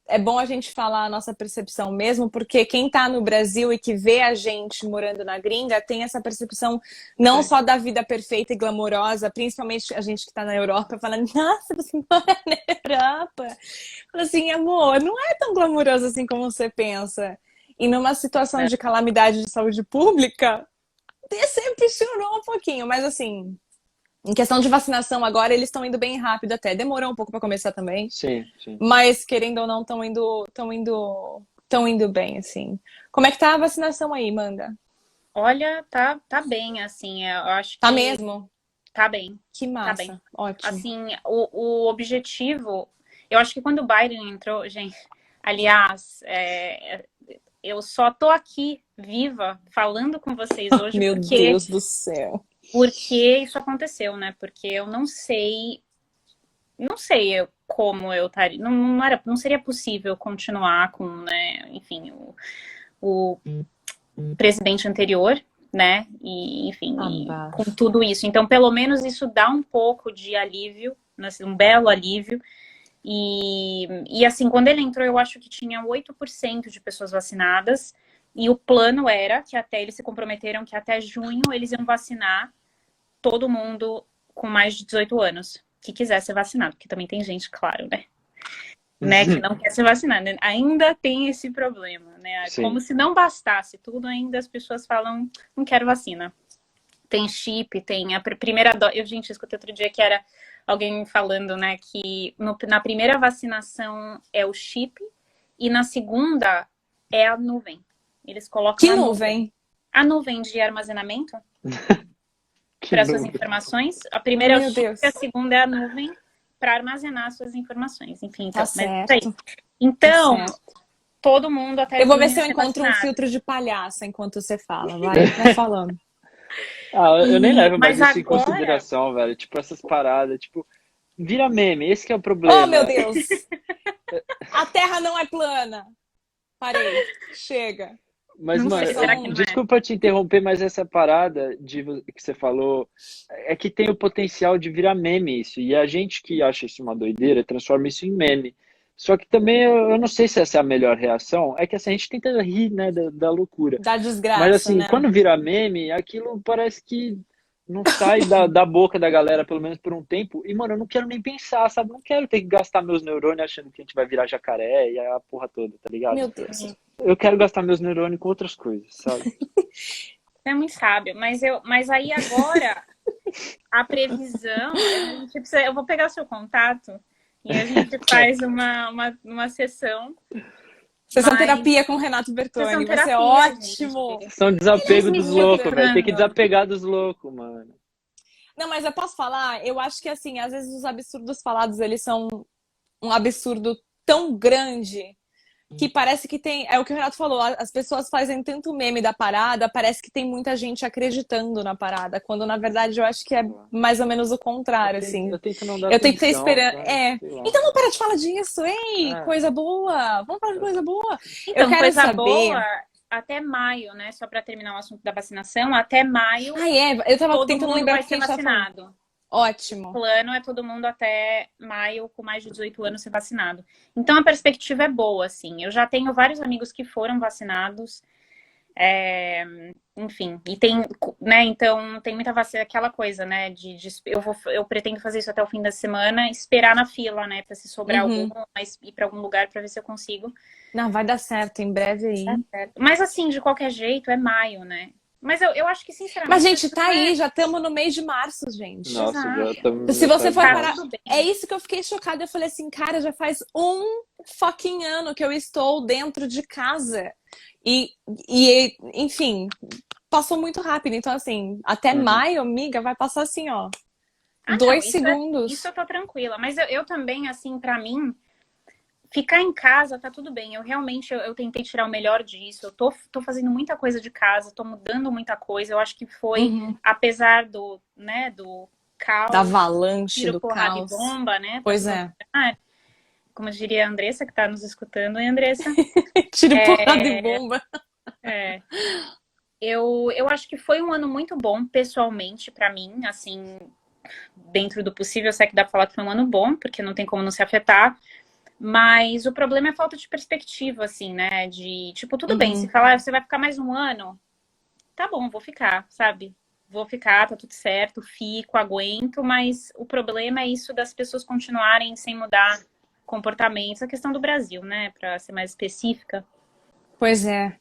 É bom a gente falar a nossa percepção mesmo, porque quem tá no Brasil e que vê a gente morando na gringa tem essa percepção não Tem. só da vida perfeita e glamourosa, principalmente a gente que tá na Europa, falando, nossa, você mora na Europa. Fala assim, amor, não é tão glamouroso assim como você pensa. E numa situação né? de calamidade de saúde pública, decepcionou um pouquinho, mas assim, em questão de vacinação agora, eles estão indo bem rápido até. Demorou um pouco para começar também, Sim, sim. mas querendo ou não, estão indo bem, assim. Como é que tá a vacinação aí, Manda? Olha, tá bem, assim, eu acho Tá que mesmo? tá bem, Que tá bem. massa. Ótimo. Assim, o objetivo, eu acho que quando o Biden entrou, gente, aliás, eu só tô aqui viva falando com vocês hoje Meu porque Deus do céu. isso aconteceu, né? Porque eu não sei como eu estaria, não seria possível continuar com, né, enfim, o presidente anterior, né? E, enfim, e com Abafo. tudo isso. Então, pelo menos isso dá um pouco de alívio, né, um belo alívio. E assim, quando ele entrou, eu acho que tinha 8% de pessoas vacinadas. E o plano era que eles se comprometeram que até junho eles iam vacinar todo mundo com mais de 18 anos que quiser ser vacinado, porque também tem gente, claro, né, que não quer ser vacinado. Né? Ainda tem esse problema, né? Sim. Como se não bastasse tudo, ainda as pessoas falam, não quero vacina. Tem chip, tem a primeira dose. Gente, eu escutei outro dia que era alguém falando, né, que na primeira vacinação é o chip e na segunda é a nuvem. Eles colocam Que a nuvem? A nuvem de armazenamento para suas informações. A primeira é o chip, a segunda é a nuvem para armazenar suas informações. Enfim, então, Tá certo. Então, Tá certo. todo mundo até Eu vou ver junho se eu ser encontro um vacinado. filtro de palhaça enquanto você fala. Vai falando. Eu nem levo mais Mas isso em agora- consideração, velho. Tipo, essas paradas, tipo, vira meme, esse que é o problema. Oh, meu Deus! A Terra não é plana. Parei. Chega. Mas, Não mano, sei, será que não é? desculpa te interromper, mas essa parada que você falou é que tem o potencial de virar meme isso. E a gente que acha isso uma doideira transforma isso em meme. Só que também eu não sei se essa é a melhor reação. É que assim, a gente tenta rir, né, da loucura. Da desgraça, Mas assim, né? quando vira meme, aquilo parece que não sai da boca da galera, pelo menos por um tempo. E, mano, eu não quero nem pensar, sabe? Não quero ter que gastar meus neurônios achando que a gente vai virar jacaré e a porra toda, tá ligado? Meu Deus. Eu quero gastar meus neurônios com outras coisas, sabe? É muito sábio, mas aí agora a previsão, eu vou pegar o seu contato e a gente faz uma sessão. Sessão Mas- terapia com o Renato Bertoni. Sessão Vai ser terapia, ótimo. gente. São desapego Ele dos me loucos, velho. Tem que mostrando. desapegar dos loucos, mano. Não, mas eu posso falar? Eu acho que, assim, às vezes os absurdos falados, eles são um absurdo tão grande que parece que tem... É o que o Renato falou, as pessoas fazem tanto meme da parada, parece que tem muita gente acreditando na parada, quando, na verdade, eu acho que é mais ou menos o contrário, assim. Eu tento não dar Eu tenho que ter atenção, esperança. sabe? É. Sei lá. Então vamos parar de falar disso, ei! É. Coisa boa! Vamos falar de coisa boa! Então, Eu quero coisa saber... boa, até maio, né? Só para terminar o assunto da vacinação, até maio Ai, é, eu tava todo tentando mundo lembrar vai o que a ser gente tava falando. vacinado. O Ótimo. plano é todo mundo até maio com mais de 18 anos ser vacinado. Então a perspectiva é boa, assim. Eu já tenho vários amigos que foram vacinados. Enfim, e tem, né? Então tem muita vacina, aquela coisa, né? Eu pretendo fazer isso até o fim da semana, esperar na fila, né? Pra se sobrar algum, mas ir pra algum lugar pra ver se eu consigo. Não, vai dar certo em breve aí. Mas assim, de qualquer jeito, é maio, né? Mas eu acho que, sinceramente... Mas, gente, tá aí, já estamos no mês de março, gente. Nossa, Exato. já estamos. Se você for Tá parar, tudo bem. é isso que eu fiquei chocada. Eu falei assim, cara, já faz um fucking ano que eu estou dentro de casa. E enfim, passou muito rápido. Então, assim, até maio, amiga, vai passar assim, ó. Ah, 2 não, segundos. Isso eu tô tranquila. Mas eu também, assim, pra mim, ficar em casa tá tudo bem. Eu realmente eu tentei tirar o melhor disso. Eu tô fazendo muita coisa de casa, tô mudando muita coisa. Eu acho que foi, apesar do caos, Da avalanche, tiro, do porrada caos. e bomba, né? Pois é. Como diria a Andressa, que tá nos escutando. Oi, Andressa. Tiro, porrada e bomba. Eu acho que foi um ano muito bom, pessoalmente, pra mim, assim, dentro do possível. Eu sei que dá pra falar que foi um ano bom, porque não tem como não se afetar. Mas o problema é a falta de perspectiva, assim, né? De, tipo, tudo bem, se falar, você vai ficar mais um ano, tá bom, vou ficar, sabe? Vou ficar, tá tudo certo, fico, aguento, mas o problema é isso das pessoas continuarem sem mudar comportamentos. A questão do Brasil, né? Pra ser mais específica. Pois é.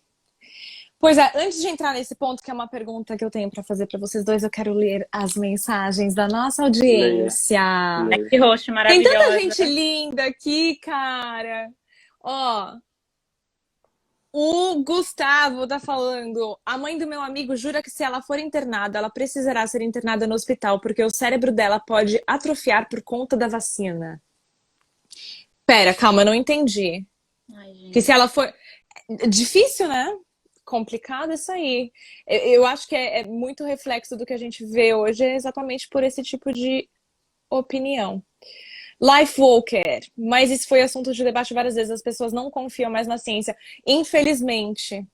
Pois é, antes de entrar nesse ponto, que é uma pergunta que eu tenho para fazer para vocês dois, eu quero ler as mensagens da nossa audiência. Leia. Que roxo Tem maravilhosa. tanta gente linda aqui, cara. Ó, o Gustavo tá falando: a mãe do meu amigo jura que se ela for internada, ela precisará ser internada no hospital, porque o cérebro dela pode atrofiar por conta da vacina. Pera, calma, eu não entendi. Ai, gente. Que se ela for... Difícil, né? Complicado isso aí. Eu acho que é muito reflexo do que a gente vê hoje, exatamente por esse tipo de opinião. Life Walker, mas isso foi assunto de debate várias vezes. As pessoas não confiam mais na ciência, infelizmente.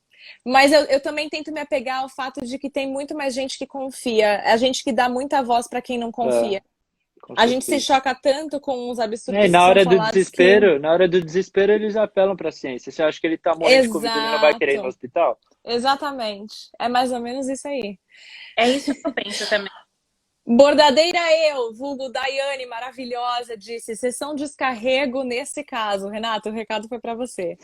Mas eu também tento me apegar ao fato de que tem muito mais gente que confia. A gente que dá muita voz para quem não confia. com A gente se certeza. choca tanto com os É, e absurdos que são falados que... na hora do desespero, eles apelam para a ciência. Você acha que ele tá morrendo de Covid, ele não vai querer ir no Exato, hospital? exatamente. É mais ou menos isso aí. É isso que eu penso também. Bordadeira eu, vulgo Daiane, maravilhosa, disse sessão descarrego nesse caso. Renato, o recado foi para você.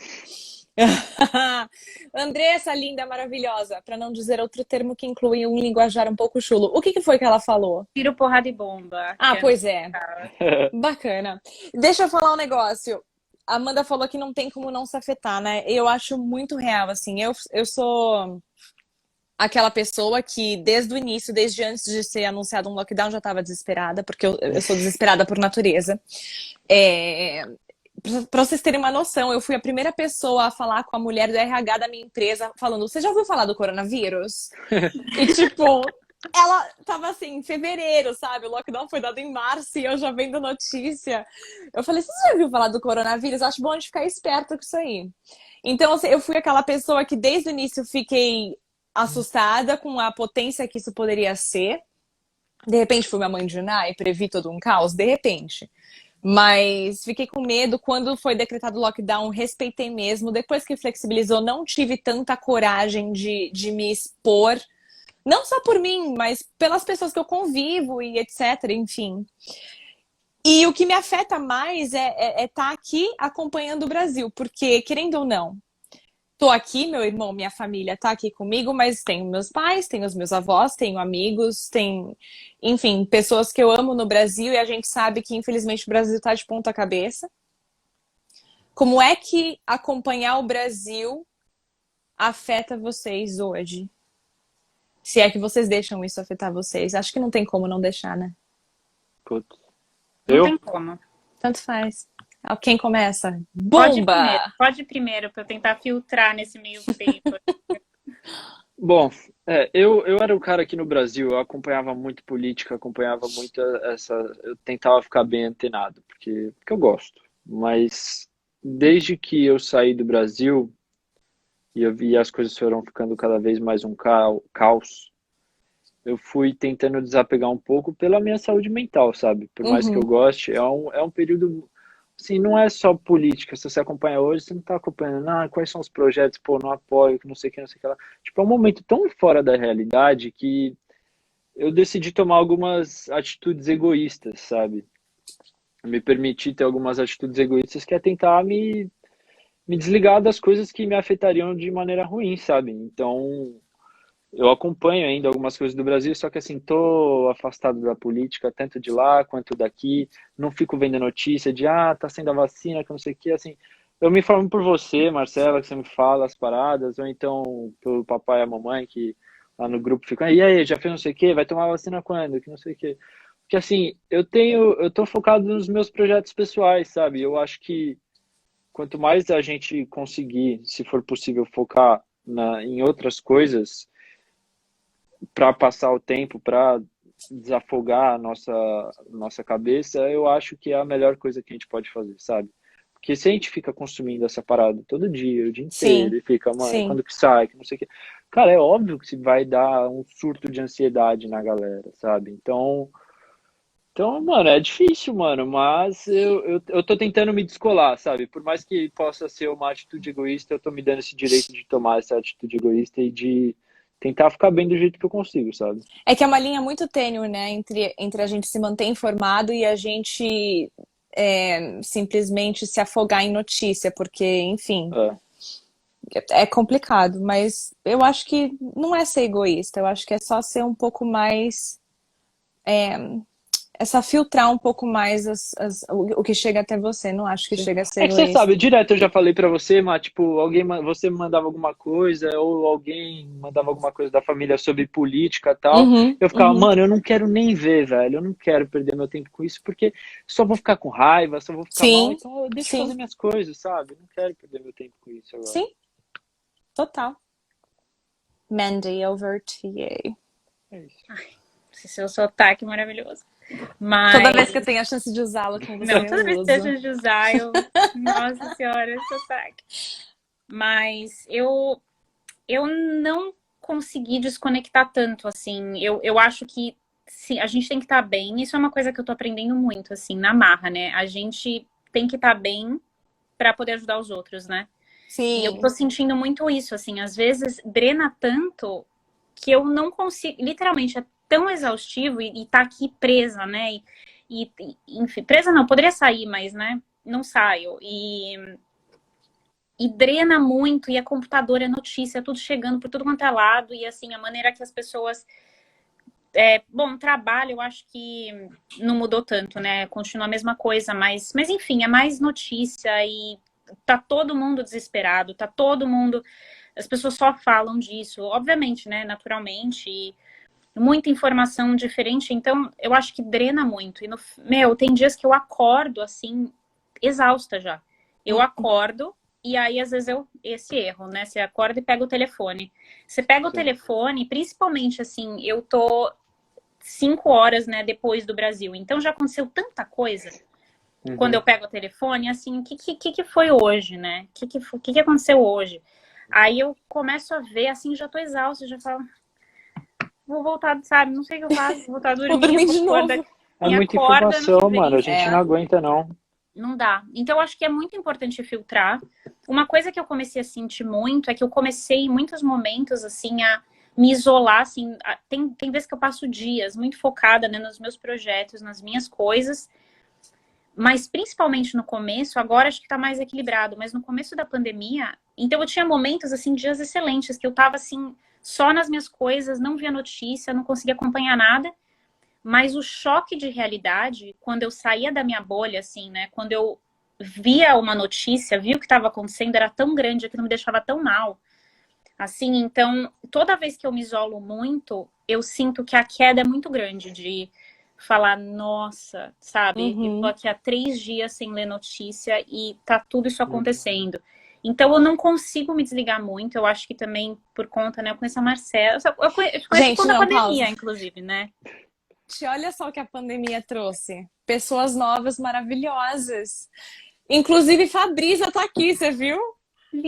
Andressa, linda, maravilhosa, para não dizer outro termo que inclui um linguajar um pouco chulo. O que foi que ela falou? Tiro, porrada e bomba. Ah, Que pois é. fala. Bacana. Deixa eu falar um negócio. A Amanda falou que não tem como não se afetar, né? Eu acho muito real, assim. Eu sou aquela pessoa que, desde o início, desde antes de ser anunciado um lockdown, já estava desesperada, porque eu sou desesperada por natureza. Pra vocês terem uma noção, eu fui a primeira pessoa a falar com a mulher do RH da minha empresa, falando: você já ouviu falar do coronavírus? E tipo, ela tava assim, em fevereiro, sabe? O lockdown foi dado em março e eu já vendo notícia. Eu falei: você já ouviu falar do coronavírus? Acho bom a gente ficar esperto com isso aí. Então, assim, eu fui aquela pessoa que desde o início fiquei assustada com a potência que isso poderia ser. De repente fui uma mãe de Ná e previ todo um caos, de repente. Mas fiquei com medo quando foi decretado o lockdown, respeitei mesmo. Depois que flexibilizou, não tive tanta coragem de me expor. Não só por mim, mas pelas pessoas que eu convivo e etc, enfim. E o que me afeta mais é estar aqui acompanhando o Brasil. Porque, querendo ou não, tô aqui, meu irmão, minha família tá aqui comigo, mas tenho meus pais, tenho os meus avós, tenho amigos, tem, enfim, pessoas que eu amo no Brasil e a gente sabe que, infelizmente, o Brasil tá de ponta cabeça. Como é que acompanhar o Brasil afeta vocês hoje? Se é que vocês deixam isso afetar vocês. Acho que não tem como não deixar, né? Putz. Não Eu? tem como. Tanto faz. Quem começa? Pode Bomba! pode ir primeiro, para eu tentar filtrar nesse meio tempo. Bom, eu era o cara aqui no Brasil, eu acompanhava muito política, acompanhava muito essa. Eu tentava ficar bem antenado, porque eu gosto. Mas desde que eu saí do Brasil e eu vi as coisas foram ficando cada vez mais um caos, eu fui tentando desapegar um pouco pela minha saúde mental, sabe? Por mais que eu Uhum. goste, é um período. Assim, não é só política. Se você acompanha hoje, você não está acompanhando, quais são os projetos, pô, não apoio, que não sei o que, não sei o que lá. Tipo, é um momento tão fora da realidade que eu decidi tomar algumas atitudes egoístas, sabe? Me permitir ter algumas atitudes egoístas que é tentar me desligar das coisas que me afetariam de maneira ruim, sabe? Então, eu acompanho ainda algumas coisas do Brasil, só que assim, tô afastado da política, tanto de lá quanto daqui. Não fico vendo notícia de, tá sendo a vacina, que não sei o que, assim. Eu me informo por você, Marcela, que você me fala as paradas, ou então pelo papai e a mamãe, que lá no grupo ficam, e aí, já fez não sei o que, vai tomar vacina quando, que não sei o que. Porque assim, eu tô focado nos meus projetos pessoais, sabe? Eu acho que quanto mais a gente conseguir, se for possível, focar em outras coisas, para passar o tempo, para desafogar a nossa cabeça, eu acho que é a melhor coisa que a gente pode fazer, sabe? Porque se a gente fica consumindo essa parada todo dia, o dia inteiro, Sim, e fica, mano, sim. quando que sai, que não sei o quê. Cara, é óbvio que vai dar um surto de ansiedade na galera, sabe? Então, mano, é difícil, mano, mas eu tô tentando me descolar, sabe? Por mais que possa ser uma atitude egoísta, eu tô me dando esse direito de tomar essa atitude egoísta e de tentar ficar bem do jeito que eu consigo, sabe? É que é uma linha muito tênue, né, entre a gente se manter informado e a gente simplesmente se afogar em notícia, porque, enfim, É. é complicado, mas eu acho que não é ser egoísta, eu acho que é só ser um pouco mais. É só filtrar um pouco mais o que chega até você, não acho que Sim. chega a ser É que você egoísta. sabe, direto eu já falei pra você, mas tipo, você me mandava alguma coisa, ou alguém mandava alguma coisa da família sobre política e tal. Uhum, Eu ficava, uhum. mano, eu não quero nem ver, velho. Eu não quero perder meu tempo com isso, porque só vou ficar com raiva, só vou ficar mal, Sim, então eu deixo fazer sim, minha coisas, sabe? Eu não quero perder meu tempo com isso agora. sim, total. Mandy, over to you. É isso. Esse seu sotaque maravilhoso. Toda Mas, vez que eu tenho a chance de usá-lo com você, não, eu toda vez que uso. deixa de usar, nossa senhora, esse sotaque. Mas eu não consegui desconectar tanto, assim. Eu acho que sim, a gente tem que estar bem. Isso é uma coisa que eu tô aprendendo muito, assim, na marra, né? A gente tem que estar bem para poder ajudar os outros, né? E eu Sim. tô sentindo muito isso, assim, às vezes drena tanto que eu não consigo, literalmente é tão exaustivo e tá aqui presa, né? Enfim, presa não, poderia sair, mas, né, não saio. E drena muito, e é computador, é notícia, é tudo chegando por tudo quanto é lado, e assim, a maneira que as pessoas. Bom, trabalho, eu acho que não mudou tanto, né? Continua a mesma coisa, mas enfim, é mais notícia e tá todo mundo desesperado, tá todo mundo. As pessoas só falam disso, obviamente, né? Naturalmente, e muita informação diferente, então eu acho que drena muito. E meu, tem dias que eu acordo assim, exausta já. Eu acordo. E aí, às vezes, esse erro, né? Você acorda e pega o telefone. Você pega o Sim. telefone, principalmente assim, eu tô 5 horas, né, depois do Brasil. Então já aconteceu tanta coisa. Quando eu pego o telefone, assim, o que foi hoje, né? O que aconteceu hoje? Aí eu começo a ver, assim, já tô exausta, já falo, vou voltar, sabe? Não sei o que eu faço, vou voltar a Vou dormir, dormir vou de acordar. novo. É Me muita acorda ano que informação, mano. A vem. gente não aguenta, não. Não dá. Então, eu acho que é muito importante filtrar. Uma coisa que eu comecei a sentir muito é que eu comecei, em muitos momentos, assim, a me isolar, assim. Tem vezes que eu passo dias muito focada, né, nos meus projetos, nas minhas coisas. Mas, principalmente no começo, agora acho que tá mais equilibrado. Mas no começo da pandemia, então eu tinha momentos, assim, dias excelentes, que eu tava, assim, só nas minhas coisas, não via notícia, não conseguia acompanhar nada. Mas o choque de realidade, quando eu saía da minha bolha, assim, né? Quando eu via uma notícia, via o que estava acontecendo, era tão grande que não me deixava tão mal. Assim, então, toda vez que eu me isolo muito, eu sinto que a queda é muito grande de falar, nossa, sabe? Eu tô Uhum. aqui há 3 dias sem ler notícia e tá tudo isso acontecendo. Então, eu não consigo me desligar muito. Eu acho que também por conta, né? Eu conheço a Marcela. Eu te conheço por Gente, conta da não, pausa. pandemia, inclusive, né? Olha só o que a pandemia trouxe. Pessoas novas, maravilhosas. Inclusive, Fabrícia tá aqui, você viu?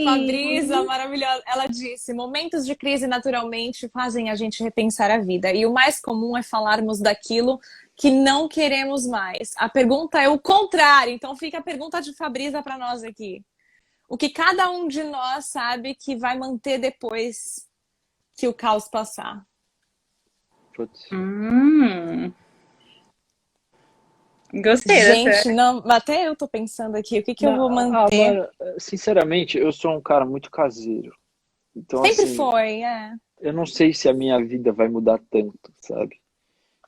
Fabrícia, Sim. maravilhosa. Ela disse: momentos de crise naturalmente fazem a gente repensar a vida. E o mais comum é falarmos daquilo que não queremos mais. A pergunta é o contrário. Então fica a pergunta de Fabrícia para nós aqui. O que cada um de nós sabe que vai manter depois que o caos passar? Putz. Gostei dessa. Gente, não, até eu tô pensando aqui, o que que eu vou Não, manter? mano, sinceramente, eu sou um cara muito caseiro. Então, Sempre assim, foi, é. eu não sei se a minha vida vai mudar tanto, sabe?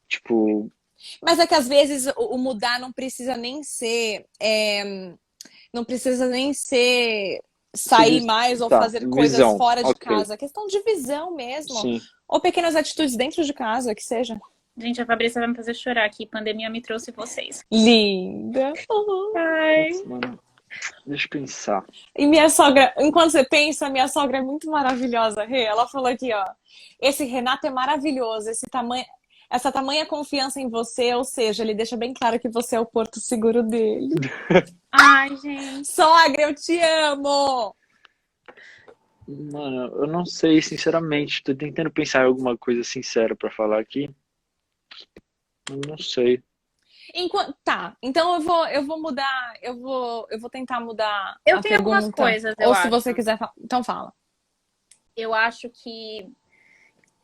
Tipo, Mas é que às vezes o mudar não precisa nem ser, não precisa nem ser sair seja, mais ou tá, fazer coisas visão, fora de ok, casa. É questão de visão mesmo. sim. Ou pequenas atitudes dentro de casa, que seja. Gente, a Fabrícia vai me fazer chorar aqui. Pandemia me trouxe vocês. Linda. Uhum. Ai. Putz, mano, deixa eu pensar. E minha sogra, enquanto você pensa, minha sogra é muito maravilhosa, Rê. Ela falou aqui, ó. Esse Renato é maravilhoso, essa tamanha confiança em você, ou seja, ele deixa bem claro que você é o porto seguro dele. Ai, gente. Sogra, eu te amo! Mano, eu não sei, sinceramente. Tô tentando pensar em alguma coisa sincera pra falar aqui. Eu não sei. Tá, então eu vou mudar, eu vou tentar mudar Eu a tenho algumas pergunta. coisas, eu Ou se acho. você quiser, então fala. Eu acho que.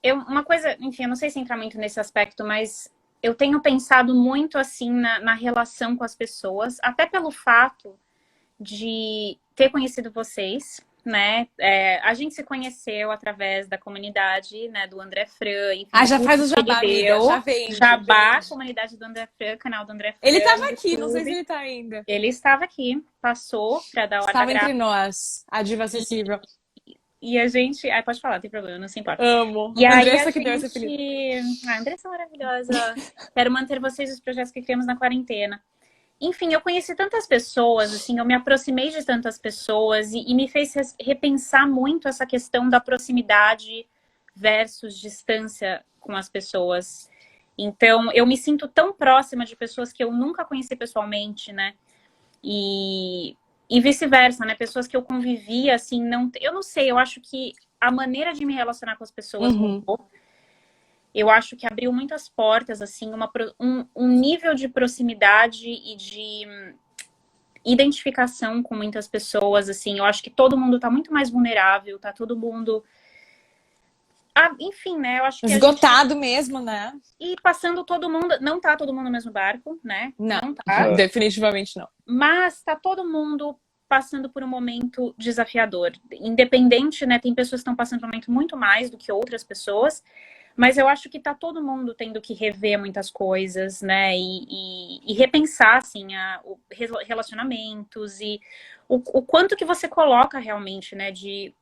Uma coisa, enfim, eu não sei se entrar muito nesse aspecto, mas eu tenho pensado muito assim na relação com as pessoas, até pelo fato de ter conhecido vocês, né? A gente se conheceu através da comunidade, né, do André Fran, enfim, Ah, o já faz curso o que ele jabá, amiga. Já deu, vende, Jabá, vende. comunidade do André Fran, canal do André Ele Fran, estava no aqui, não sei se YouTube. ele tá ainda. Ele estava aqui, passou para dar hora da Estava entre graça. nós, a diva acessível. E a gente. Ai, pode falar, não tem problema, não se importa. Amo. E aí a Andressa que deu esse gente. apelido. Ai, Andressa é maravilhosa. Quero manter vocês os projetos que criamos na quarentena. Enfim, eu conheci tantas pessoas, assim, eu me aproximei de tantas pessoas e me fez repensar muito essa questão da proximidade versus distância com as pessoas. Então, eu me sinto tão próxima de pessoas que eu nunca conheci pessoalmente, né? E vice-versa, né? Pessoas que eu convivia, assim, não, eu não sei, eu acho que a maneira de me relacionar com as pessoas Uhum. mudou. eu acho que abriu muitas portas, assim, um nível de proximidade e de identificação com muitas pessoas, assim, eu acho que todo mundo está muito mais vulnerável, tá todo mundo... enfim, né, eu acho que esgotado mesmo, né? E passando todo mundo, não tá todo mundo no mesmo barco, né? Não tá. Definitivamente não. Mas tá todo mundo passando por um momento desafiador. Independente, né, tem pessoas que estão passando por um momento muito mais do que outras pessoas, mas eu acho que tá todo mundo tendo que rever muitas coisas, né, e repensar, assim, relacionamentos e o quanto que você coloca realmente, né, de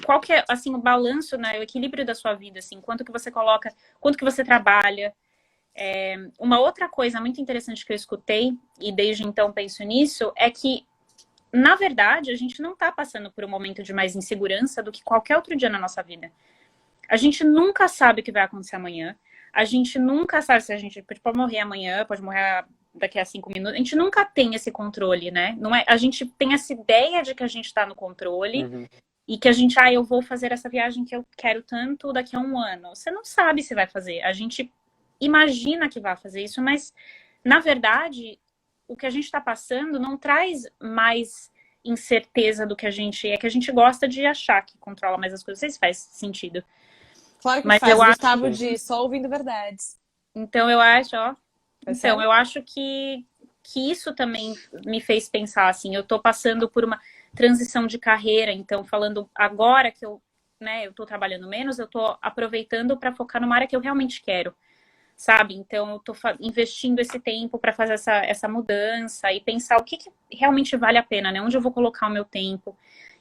qual que é, assim, o balanço, né, o equilíbrio da sua vida, assim, quanto que você coloca, quanto que você trabalha. Uma outra coisa muito interessante que eu escutei, e desde então penso nisso, é que, na verdade, a gente não tá passando por um momento de mais insegurança do que qualquer outro dia na nossa vida. A gente nunca sabe o que vai acontecer amanhã. A gente nunca sabe se a gente pode morrer amanhã, pode morrer daqui a 5 minutos. A gente nunca tem esse controle, né? Não é, a gente tem essa ideia de que a gente tá no controle e que a gente, eu vou fazer essa viagem que eu quero tanto daqui a um ano. Você não sabe se vai fazer. A gente imagina que vai fazer isso, mas, na verdade, o que a gente está passando não traz mais incerteza do que a gente... É que a gente gosta de achar que controla mais as coisas. Não sei se faz sentido. Claro que Mas faz. eu Gustavo acho... diz, só ouvindo verdades. Então, eu acho, Então, eu acho que isso também me fez pensar, assim, eu tô passando por uma transição de carreira, então, falando agora que eu tô trabalhando menos, eu tô aproveitando para focar numa área que eu realmente quero, sabe? Então, eu tô investindo esse tempo para fazer essa mudança e pensar o que realmente vale a pena, né? Onde eu vou colocar o meu tempo.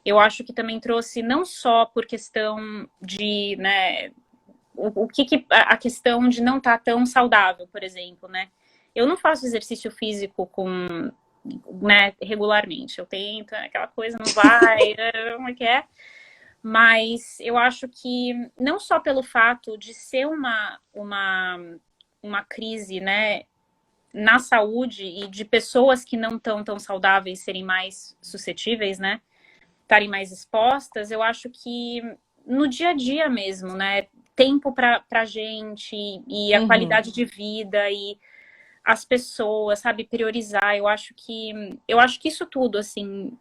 Eu acho que também trouxe, não só por questão de, né, a questão de não estar tão saudável, por exemplo, né? Eu não faço exercício físico regularmente. Eu tento, aquela coisa não vai, como é que é? Mas eu acho que não só pelo fato de ser uma crise, né, na saúde e de pessoas que não estão tão saudáveis serem mais suscetíveis, né, estarem mais expostas, eu acho que no dia a dia mesmo, né, tempo pra gente e a qualidade de vida e as pessoas, sabe, priorizar, eu acho que isso tudo, assim,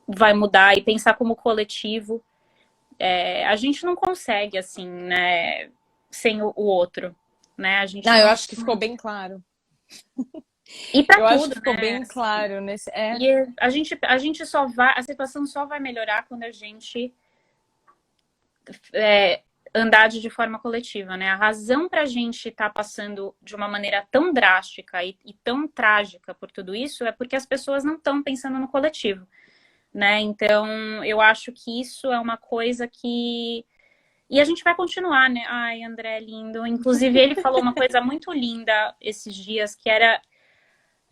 vai mudar e pensar como coletivo. A gente não consegue, assim, né, sem o outro, né? A gente eu acho que ficou bem claro. E pra eu tudo, acho que ficou né? bem claro nesse. E a gente só vai, a situação só vai melhorar quando a gente andar de forma coletiva, né? A razão pra gente estar passando de uma maneira tão drástica e tão trágica por tudo isso é porque as pessoas não estão pensando no coletivo, né? Então, eu acho que isso é uma coisa que... E a gente vai continuar, né? Ai, André, lindo. Inclusive, ele falou uma coisa muito linda esses dias, que era...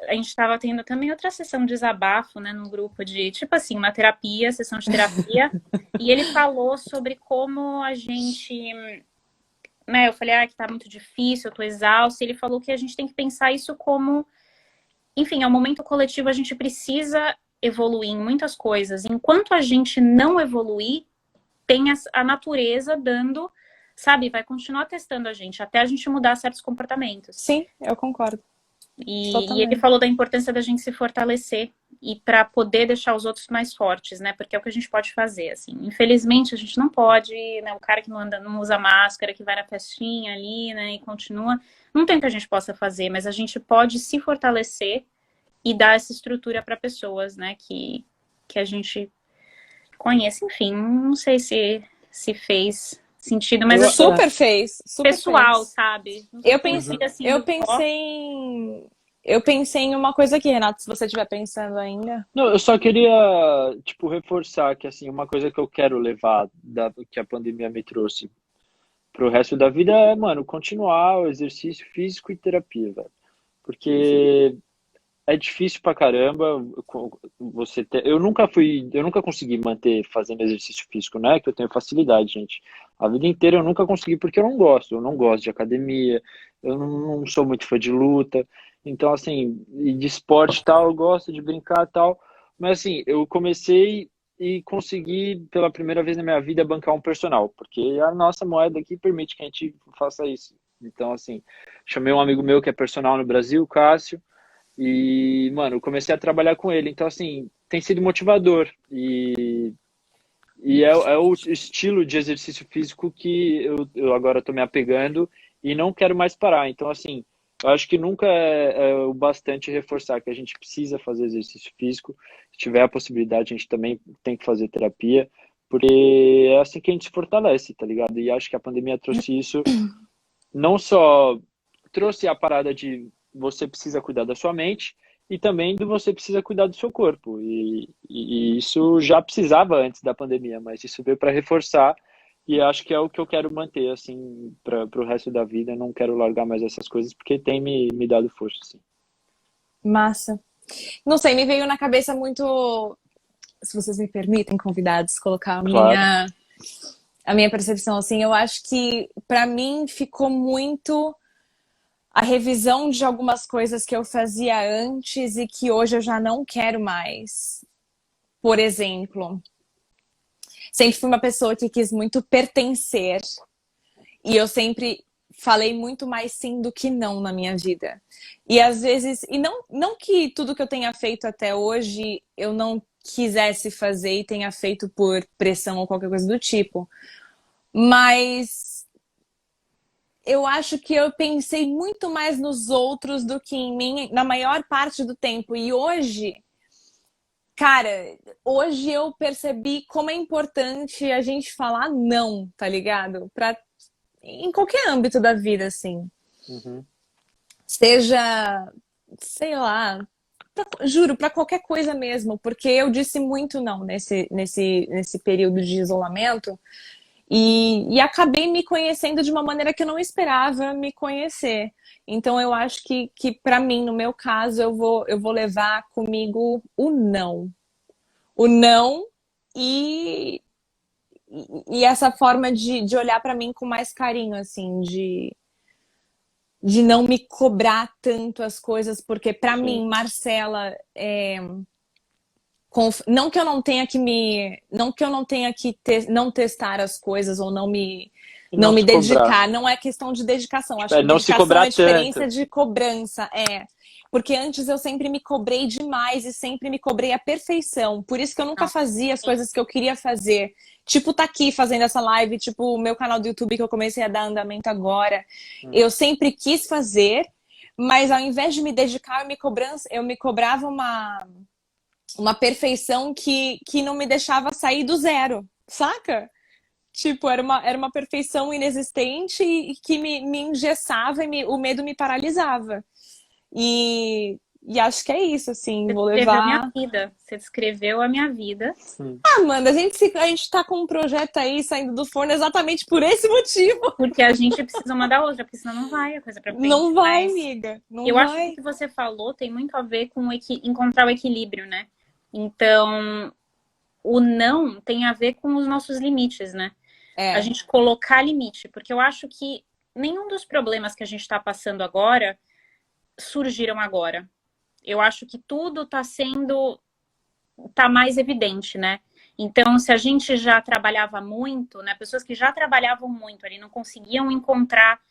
A gente estava tendo também outra sessão de desabafo, né? Num grupo de, tipo assim, uma terapia, sessão de terapia. E ele falou sobre como a gente... Né, eu falei, que tá muito difícil, eu tô exausta. E ele falou que a gente tem que pensar isso como... Enfim, é um momento coletivo, a gente precisa evoluir em muitas coisas. Enquanto a gente não evoluir, tem a natureza dando, sabe, vai continuar testando a gente, até a gente mudar certos comportamentos. Sim, eu concordo. E ele falou da importância da gente se fortalecer e para poder deixar os outros mais fortes, né? Porque é o que a gente pode fazer, assim. Infelizmente, a gente não pode, né? O cara que não usa máscara, que vai na festinha ali, né? E continua. Não tem o que a gente possa fazer, mas a gente pode se fortalecer e dar essa estrutura para pessoas, né? Que a gente conhece. Enfim, não sei se fez sentido, mas super fez. Super pessoal, fez. sabe? Eu pensei em uma coisa aqui, Renato, se você estiver pensando ainda. Não, eu só queria, tipo, reforçar que, assim, uma coisa que eu quero levar que a pandemia me trouxe pro resto da vida é, mano, continuar o exercício físico e terapia, velho. Porque é difícil pra caramba você ter... Eu nunca consegui manter fazendo exercício físico, né? Que eu tenho facilidade, gente. A vida inteira eu nunca consegui porque eu não gosto de academia, eu não sou muito fã de luta. Então, assim, e de esporte e tal, eu gosto de brincar e tal. Mas, assim, eu comecei e consegui, pela primeira vez na minha vida, bancar um personal, porque a nossa moeda aqui permite que a gente faça isso. Então, assim, chamei um amigo meu que é personal no Brasil, Cássio, e, mano, eu comecei a trabalhar com ele. Então, assim, tem sido motivador. E é o estilo de exercício físico que eu agora estou me apegando e não quero mais parar. Então, assim, eu acho que nunca é o bastante reforçar que a gente precisa fazer exercício físico. Se tiver a possibilidade, a gente também tem que fazer terapia, porque é assim que a gente se fortalece, tá ligado? E acho que a pandemia trouxe isso, não só trouxe a parada de você precisa cuidar da sua mente, e também do você precisa cuidar do seu corpo. E isso já precisava antes da pandemia, mas isso veio para reforçar e acho que é o que eu quero manter assim para o resto da vida. Não quero largar mais essas coisas porque tem me dado força, assim. Massa. Não sei, me veio na cabeça muito, se vocês me permitem, convidados, colocar Claro. a minha percepção assim. Eu acho que para mim ficou muito a revisão de algumas coisas que eu fazia antes e que hoje eu já não quero mais. Por exemplo, sempre fui uma pessoa que quis muito pertencer e eu sempre falei muito mais sim do que não na minha vida. E às vezes, e não que tudo que eu tenha feito até hoje eu não quisesse fazer e tenha feito por pressão ou qualquer coisa do tipo, mas eu acho que eu pensei muito mais nos outros do que em mim na maior parte do tempo. E hoje, cara, hoje eu percebi como é importante a gente falar não, tá ligado? Em qualquer âmbito da vida, assim. Uhum. Seja, sei lá, juro, pra qualquer coisa mesmo, porque eu disse muito não nesse período de isolamento. E acabei me conhecendo de uma maneira que eu não esperava me conhecer. Então eu acho que para mim, no meu caso, eu vou levar comigo o não. O não e, e essa forma de olhar para mim com mais carinho, assim, de não me cobrar tanto as coisas, porque para Sim. mim, Marcela, não que eu não tenha que não que eu não tenha que não testar as coisas ou E não não me se cobrar. dedicar, não é questão de dedicação. Tipo, Acho que não se dedicação cobrar é diferença tanto. de cobrança, porque antes eu sempre me cobrei demais e sempre me cobrei à perfeição. Por isso que eu nunca Nossa, fazia as sim. coisas que eu queria fazer. Tipo, tá aqui fazendo essa live, tipo, o meu canal do YouTube que eu comecei a dar andamento agora. Hum. Eu sempre quis fazer, mas ao invés de me dedicar, eu me cobrava uma perfeição que não me deixava sair do zero, saca? Tipo, era uma perfeição inexistente e que me engessava e o medo me paralisava. E acho que é isso, assim, Você vou descreveu minha levar. vida. Você descreveu a minha vida. Sim. Ah, Amanda, a gente tá com um projeto aí saindo do forno exatamente por esse motivo. Porque a gente precisa uma da outra, porque senão não vai a coisa pra frente. Não vai, Mas amiga, não eu acho que o vai. que você falou tem muito a ver com encontrar o equilíbrio, né? Então, o não tem a ver com os nossos limites, né? A É, gente colocar limite, porque eu acho que nenhum dos problemas que a gente está passando agora surgiram agora. Eu acho que tudo tá mais evidente, né? Então, se a gente já trabalhava muito, né, pessoas que já trabalhavam muito ali não conseguiam encontrar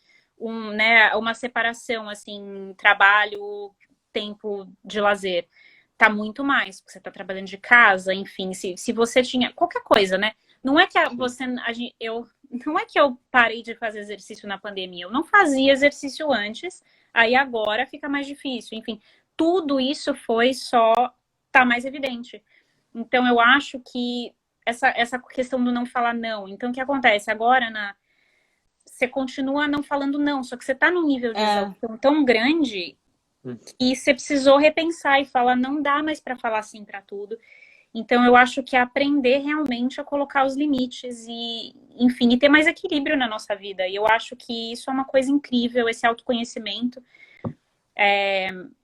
né, uma separação assim, trabalho, tempo de lazer. Tá muito mais, porque você tá trabalhando de casa, enfim, se você tinha qualquer coisa, né? Não é que não é que eu parei de fazer exercício na pandemia, eu não fazia exercício antes, aí agora fica mais difícil. Enfim, tudo isso foi só tá mais evidente. Então, eu acho que essa questão do não falar não. Então, o que acontece? Agora, você continua não falando não, só que você tá num nível de é. exaustão tão grande que você precisou repensar e falar, não dá mais para falar sim para tudo. Então, eu acho que é aprender realmente a colocar os limites e, enfim, e ter mais equilíbrio na nossa vida. E eu acho que isso é uma coisa incrível, esse autoconhecimento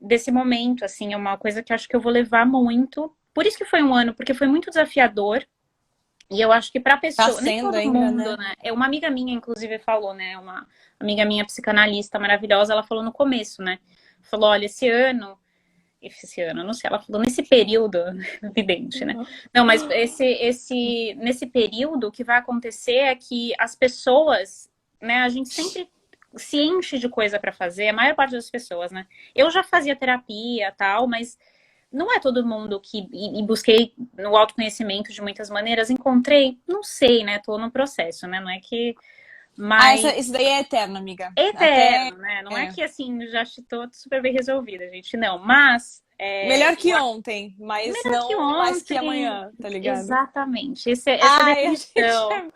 desse momento, assim, é uma coisa que eu acho que eu vou levar muito. Por isso que foi um ano, porque foi muito desafiador. E eu acho que pra Tá pessoa, nem sendo todo ainda, mundo, né? né? Uma amiga minha, inclusive, falou, né? Uma amiga minha psicanalista maravilhosa, ela falou no começo, né? Falou, olha, esse ano esse ano, não sei, ela falou nesse período, evidente, né? Não, mas nesse período, o que vai acontecer é que as pessoas, né, a gente sempre se enche de coisa para fazer, a maior parte das pessoas, né? Eu já fazia terapia, tal, mas não é todo mundo que... E busquei no autoconhecimento de muitas maneiras, encontrei, não sei, né? Tô no processo, né? Não é que... Mas isso daí é eterno, amiga. eterno, né? Não é que assim, já estou super bem resolvida, gente. Não, mas. Melhor que ontem, mas Melhor que não mais que ontem. amanhã, tá ligado? Exatamente. Essa definição.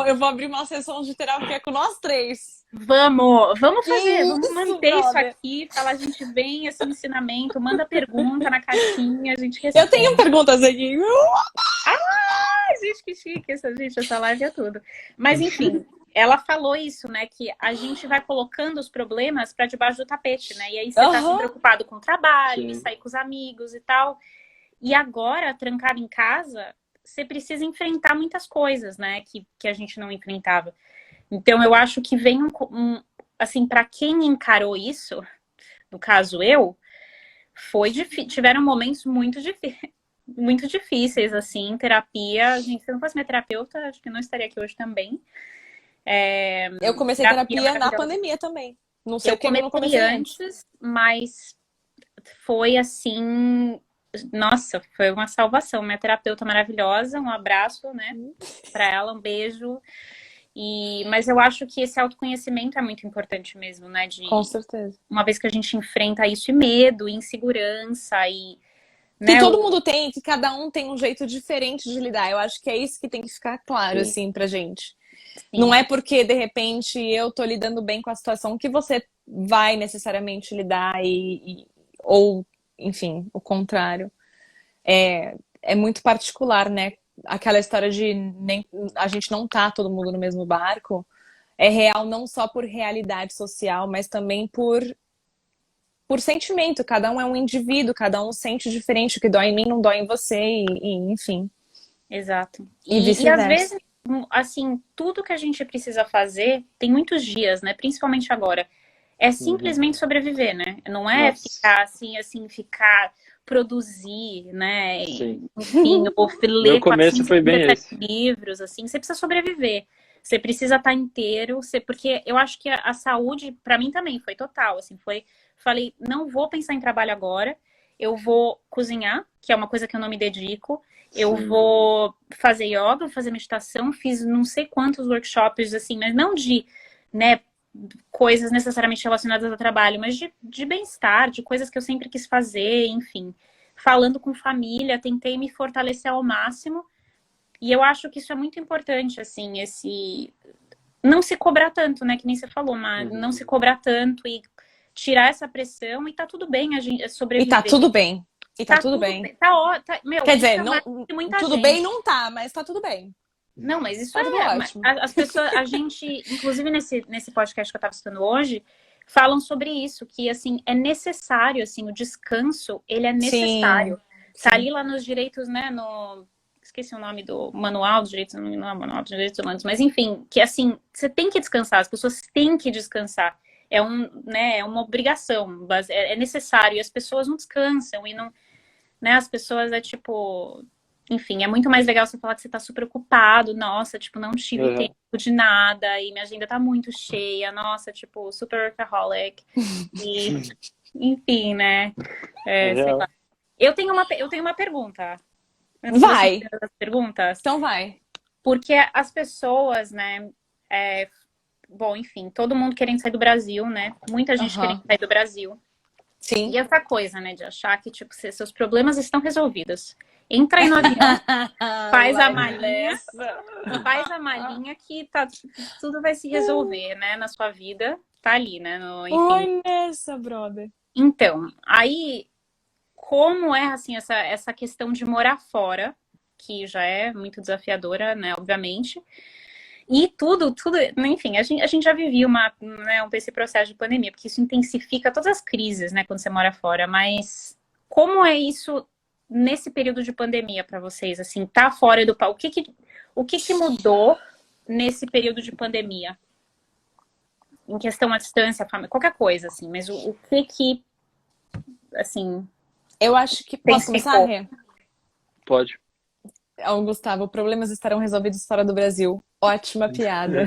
Eu vou abrir uma sessão de terapia com nós três. Vamos Que fazer, vamos isso, manter isso brother? aqui, falar a gente bem esse ensinamento, manda pergunta na caixinha, a gente Eu responde. tenho perguntas aqui. Gente, que chique essa live é tudo. Mas enfim, ela falou isso, né? Que a gente vai colocando os problemas para debaixo do tapete, né? E aí você tá assim, preocupado com o trabalho, e sair com os amigos e tal. E agora, trancado em casa, você precisa enfrentar muitas coisas, né? Que a gente não enfrentava. Então, eu acho que vem assim, para quem encarou isso, no caso eu, tiveram momentos muito difíceis, assim, em terapia. Gente, se eu não fosse minha terapeuta, acho que eu não estaria aqui hoje também. Eu comecei terapia na pandemia também. Não sei porque eu não comecei antes, mas foi assim... Nossa, foi uma salvação. Minha terapeuta maravilhosa, um abraço, né, para ela, um beijo. Mas eu acho que esse autoconhecimento é muito importante mesmo, né? Com certeza. Uma vez que a gente enfrenta isso, e medo, e insegurança, que todo mundo tem, que cada um tem um jeito diferente de lidar. Eu acho que é isso que tem que ficar claro, assim, pra gente. Sim. Não é porque, de repente, eu tô lidando bem com a situação que você vai necessariamente lidar ou, enfim, o contrário. É muito particular, né? Aquela história de a gente não tá todo mundo no mesmo barco é real não só por realidade social, mas também por sentimento. Cada um é um indivíduo, cada um sente diferente. O que dói em mim não dói em você, enfim. Exato. E às vezes, assim, tudo que a gente precisa fazer tem muitos dias, né? Principalmente agora. É simplesmente sobreviver, né? Não é ficar assim, produzir, né? Sim. Enfim, ou ler Meu começo foi bem esse. livros, assim. Você precisa sobreviver. Você precisa estar inteiro, porque eu acho que a saúde, para mim também, foi total, assim, falei, não vou pensar em trabalho agora, eu vou cozinhar, que é uma coisa que eu não me dedico, eu vou fazer yoga, vou fazer meditação, fiz não sei quantos workshops, assim, mas não de, né, coisas necessariamente relacionadas ao trabalho, mas de bem-estar, de coisas que eu sempre quis fazer, enfim. Falando com família, tentei me fortalecer ao máximo. E eu acho que isso é muito importante, assim, não se cobrar tanto, né? Que nem você falou, mas não se cobrar tanto e tirar essa pressão e tá tudo bem a gente sobreviver. E tá tudo bem. Tudo bem. Meu, quer dizer, tudo gente. Bem não tá, mas tá tudo bem. Não, mas isso tá tudo ótimo. As pessoas, a gente, inclusive nesse podcast que eu tava assistindo hoje, falam sobre isso, que, assim, é necessário, assim, o descanso, ele é necessário. Sim. Tá ali lá nos direitos, né, esqueci o nome do manual dos direitos, não é manual dos direitos humanos, mas enfim, que assim, você tem que descansar, as pessoas têm que descansar. É uma obrigação, é necessário, e as pessoas não descansam, e não, né, as pessoas tipo, enfim, é muito mais legal você falar que você tá super ocupado, nossa, tipo, não tive tempo de nada, e minha agenda tá muito cheia, nossa, tipo, super workaholic, e, enfim, né, sei lá. Eu tenho uma pergunta. Vai. As perguntas. Então vai. Porque as pessoas, né? Bom, enfim, todo mundo querendo sair do Brasil, né? Muita gente querendo sair do Brasil. Sim. E essa coisa, né? De achar que, tipo, seus problemas estão resolvidos. Entra aí no avião, faz a malinha que tudo vai se resolver, né? Na sua vida. Tá ali, né? Oi, nessa, brother. Então, aí... Como é, assim, essa questão de morar fora, que já é muito desafiadora, né, obviamente. E tudo, enfim, a gente já vivia esse processo de pandemia, porque isso intensifica todas as crises, né, quando você mora fora. Mas como é isso nesse período de pandemia para vocês? Assim, tá fora do pau? O que mudou nesse período de pandemia? Em questão à distância, família, qualquer coisa, assim. Mas o que, assim... Eu acho que... Posso começar, Rê? Pode. Gustavo, problemas estarão resolvidos fora do Brasil. Ótima piada.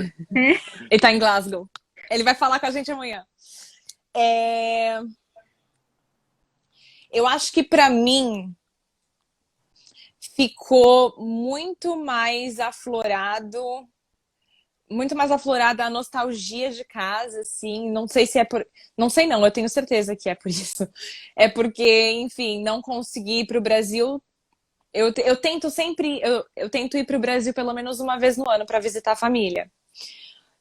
Ele tá em Glasgow. Ele vai falar com a gente amanhã. Eu acho que pra mim ficou muito mais aflorada a nostalgia de casa, assim. Não sei se é por... Não sei não, eu tenho certeza que é por isso. É porque, enfim, não consegui ir pro Brasil. Eu tento sempre... Eu tento ir pro Brasil pelo menos uma vez no ano para visitar a família.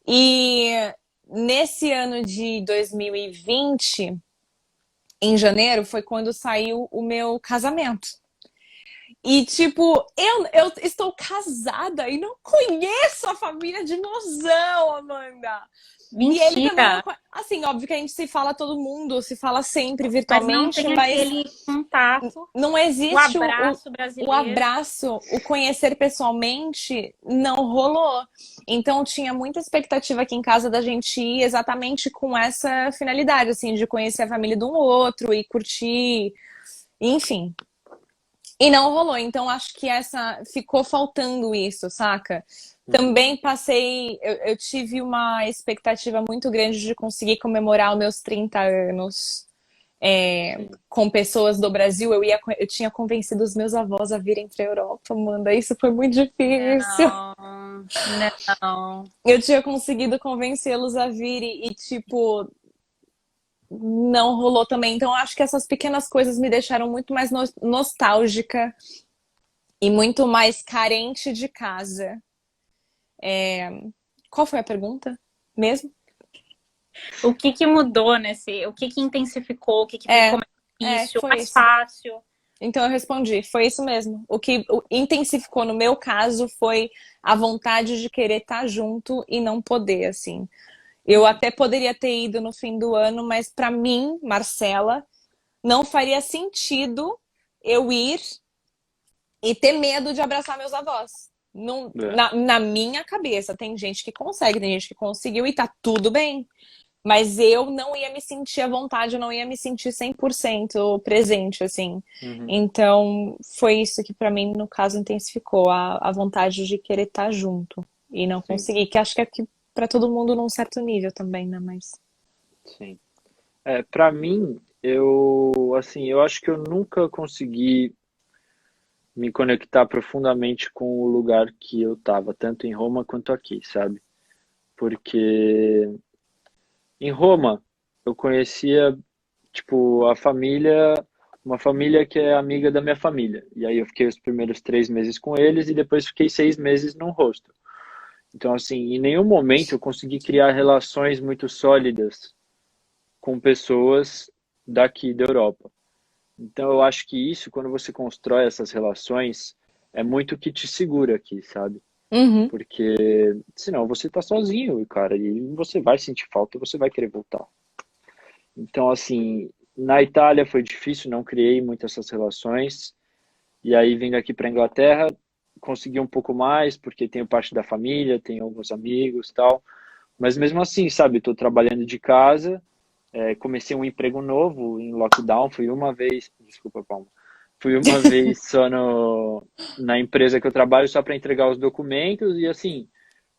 E nesse ano de 2020, em janeiro, foi quando saiu o meu casamento. E, tipo, eu estou casada e não conheço a família de mozão, Amanda. E ele também não... Mentira! Assim, óbvio que a gente se fala todo mundo, se fala sempre Mas não virtualmente, tem mas aquele contato, não o existe abraço o brasileiro. abraço, o conhecer pessoalmente, não rolou. Então, tinha muita expectativa aqui em casa da gente ir exatamente com essa finalidade, assim, de conhecer a família de um outro e curtir, enfim. E não rolou, então acho que ficou faltando isso, saca? Também eu tive uma expectativa muito grande de conseguir comemorar os meus 30 anos com pessoas do Brasil. Eu tinha convencido os meus avós a virem pra Europa, Amanda. Isso foi muito difícil. Não. Eu tinha conseguido convencê-los a virem e, tipo, não rolou também. Então, acho que essas pequenas coisas me deixaram muito mais nostálgica e muito mais carente de casa. Qual foi a pergunta mesmo? O que mudou o que intensificou, o que ficou mais difícil, foi mais isso. fácil? Então eu respondi, foi isso mesmo. O que intensificou no meu caso foi a vontade de querer estar junto e não poder, assim. Eu até poderia ter ido no fim do ano, mas pra mim, Marcela, não faria sentido eu ir e ter medo de abraçar meus avós. Na minha cabeça, tem gente que consegue, tem gente que conseguiu e tá tudo bem. Mas eu não ia me sentir à vontade, eu não ia me sentir 100% presente, assim. Então, foi isso que pra mim, no caso, intensificou a vontade de querer estar junto e não conseguir. Que acho que é pra todo mundo num certo nível também, né? Mas... Sim. Pra mim, eu acho que eu nunca consegui me conectar profundamente com o lugar que eu tava, tanto em Roma quanto aqui, sabe? Porque em Roma eu conhecia, tipo, uma família que é amiga da minha família. E aí eu fiquei os primeiros 3 meses com eles e depois fiquei 6 meses num hostel. Então, assim, em nenhum momento eu consegui criar relações muito sólidas com pessoas daqui da Europa. Então, eu acho que isso, quando você constrói essas relações, é muito o que te segura aqui, sabe? Porque senão você tá sozinho, cara, e você vai sentir falta, você vai querer voltar. Então, assim, na Itália foi difícil, não criei muitas essas relações. E aí, vindo aqui para Inglaterra, consegui um pouco mais, porque tenho parte da família, tenho alguns amigos e tal. Mas mesmo assim, sabe, estou trabalhando de casa, comecei um emprego novo em lockdown, fui uma vez, desculpa, Palma, fui uma vez só na empresa que eu trabalho só para entregar os documentos e assim,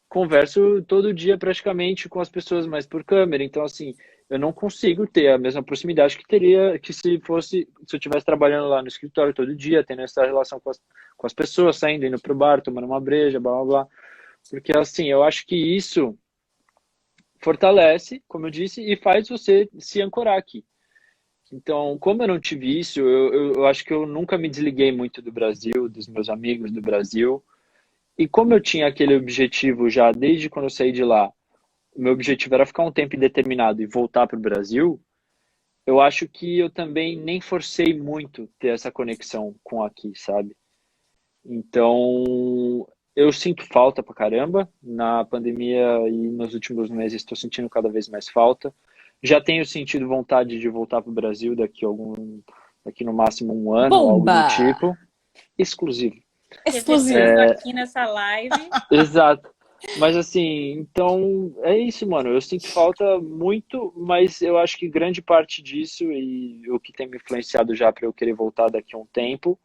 converso todo dia praticamente com as pessoas, mas por câmera. Então, assim, eu não consigo ter a mesma proximidade que teria que se eu estivesse trabalhando lá no escritório todo dia, tendo essa relação com as pessoas, saindo, indo pro bar, tomando uma breja, blá, blá, blá. Porque, assim, eu acho que isso fortalece, como eu disse, e faz você se ancorar aqui. Então, como eu não tive isso, eu acho que eu nunca me desliguei muito do Brasil, dos meus amigos do Brasil. E como eu tinha aquele objetivo já desde quando eu saí de lá, o meu objetivo era ficar um tempo indeterminado e voltar para o Brasil, eu acho que eu também nem forcei muito ter essa conexão com aqui, sabe? Então, eu sinto falta pra caramba. Na pandemia e nos últimos meses estou sentindo cada vez mais falta. Já tenho sentido vontade de voltar para o Brasil daqui no máximo um ano, algo do tipo. Exclusivo. Explosivo. Aqui nessa live. Exato. Mas assim, então é isso, mano. Eu sinto falta muito, mas eu acho que grande parte disso e o que tem me influenciado já para eu querer voltar daqui a um tempo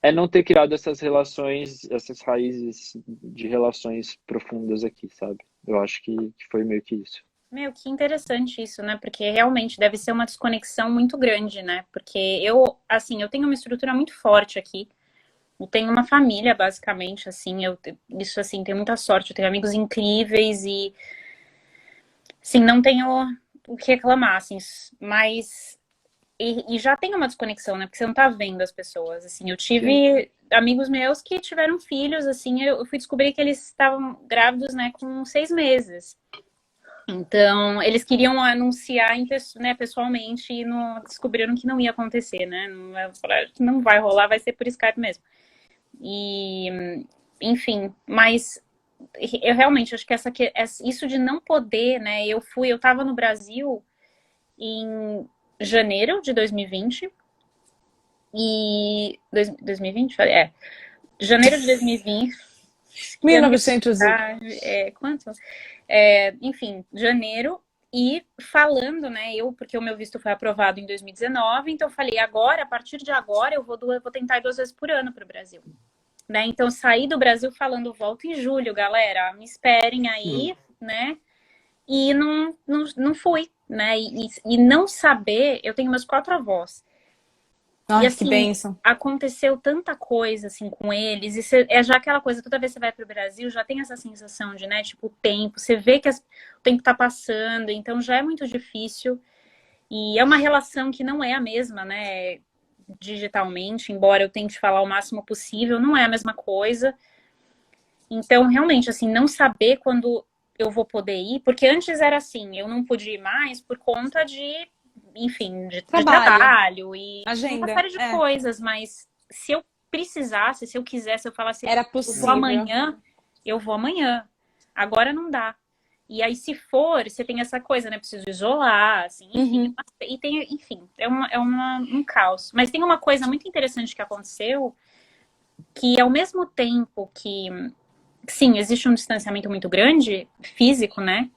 é não ter criado essas relações, essas raízes de relações profundas aqui, sabe? Eu acho que foi meio que isso. Meu, que interessante isso, né? Porque realmente deve ser uma desconexão muito grande, né? Porque eu, assim, eu tenho uma estrutura muito forte aqui. Eu tenho uma família, basicamente, assim, isso, assim, tenho muita sorte. Eu tenho amigos incríveis e, assim, não tenho o que reclamar, assim, mas... E já tem uma desconexão, né? Porque você não tá vendo as pessoas, assim. Eu Sim. tive amigos meus que tiveram filhos, assim, eu fui descobrir que eles estavam grávidos, né, com 6 meses. Então, eles queriam anunciar né, pessoalmente e descobriram que não ia acontecer, né? Não vai rolar, vai ser por Skype mesmo. E, enfim, mas eu realmente acho que isso de não poder, né? Eu tava no Brasil em janeiro de 2020 e 2020, falei, janeiro de 2020, que ano que 1900 e... tá, quanto? Enfim, janeiro, e falando, né, porque o meu visto foi aprovado em 2019, então eu falei, agora, a partir de agora, eu vou tentar ir 2 vezes por ano para o Brasil. Né? Então, saí do Brasil falando, volto em julho, galera, me esperem aí, né? E não fui, né? E não saber, eu tenho meus 4 avós. E Ai, que assim, bênção. aconteceu tanta coisa assim com eles, e é já aquela coisa, toda vez que você vai pro Brasil, já tem essa sensação de, né, tipo, o tempo, você vê que o tempo tá passando, então já é muito difícil. E é uma relação que não é a mesma, né, digitalmente, embora eu tente falar o máximo possível, não é a mesma coisa. Então, realmente, assim, não saber quando eu vou poder ir, porque antes era assim, eu não podia ir mais por conta de, enfim, de Trabalho, trabalho e uma agenda, série de coisas, mas se eu precisasse, se eu quisesse, eu falasse, era eu vou possível. amanhã, eu vou amanhã. Agora não dá. E aí, se for, você tem essa coisa, né? Preciso isolar, assim, enfim. Uhum. E tem, enfim, um caos. Mas tem uma coisa muito interessante que aconteceu, que ao mesmo tempo que sim, existe um distanciamento muito grande, físico, né?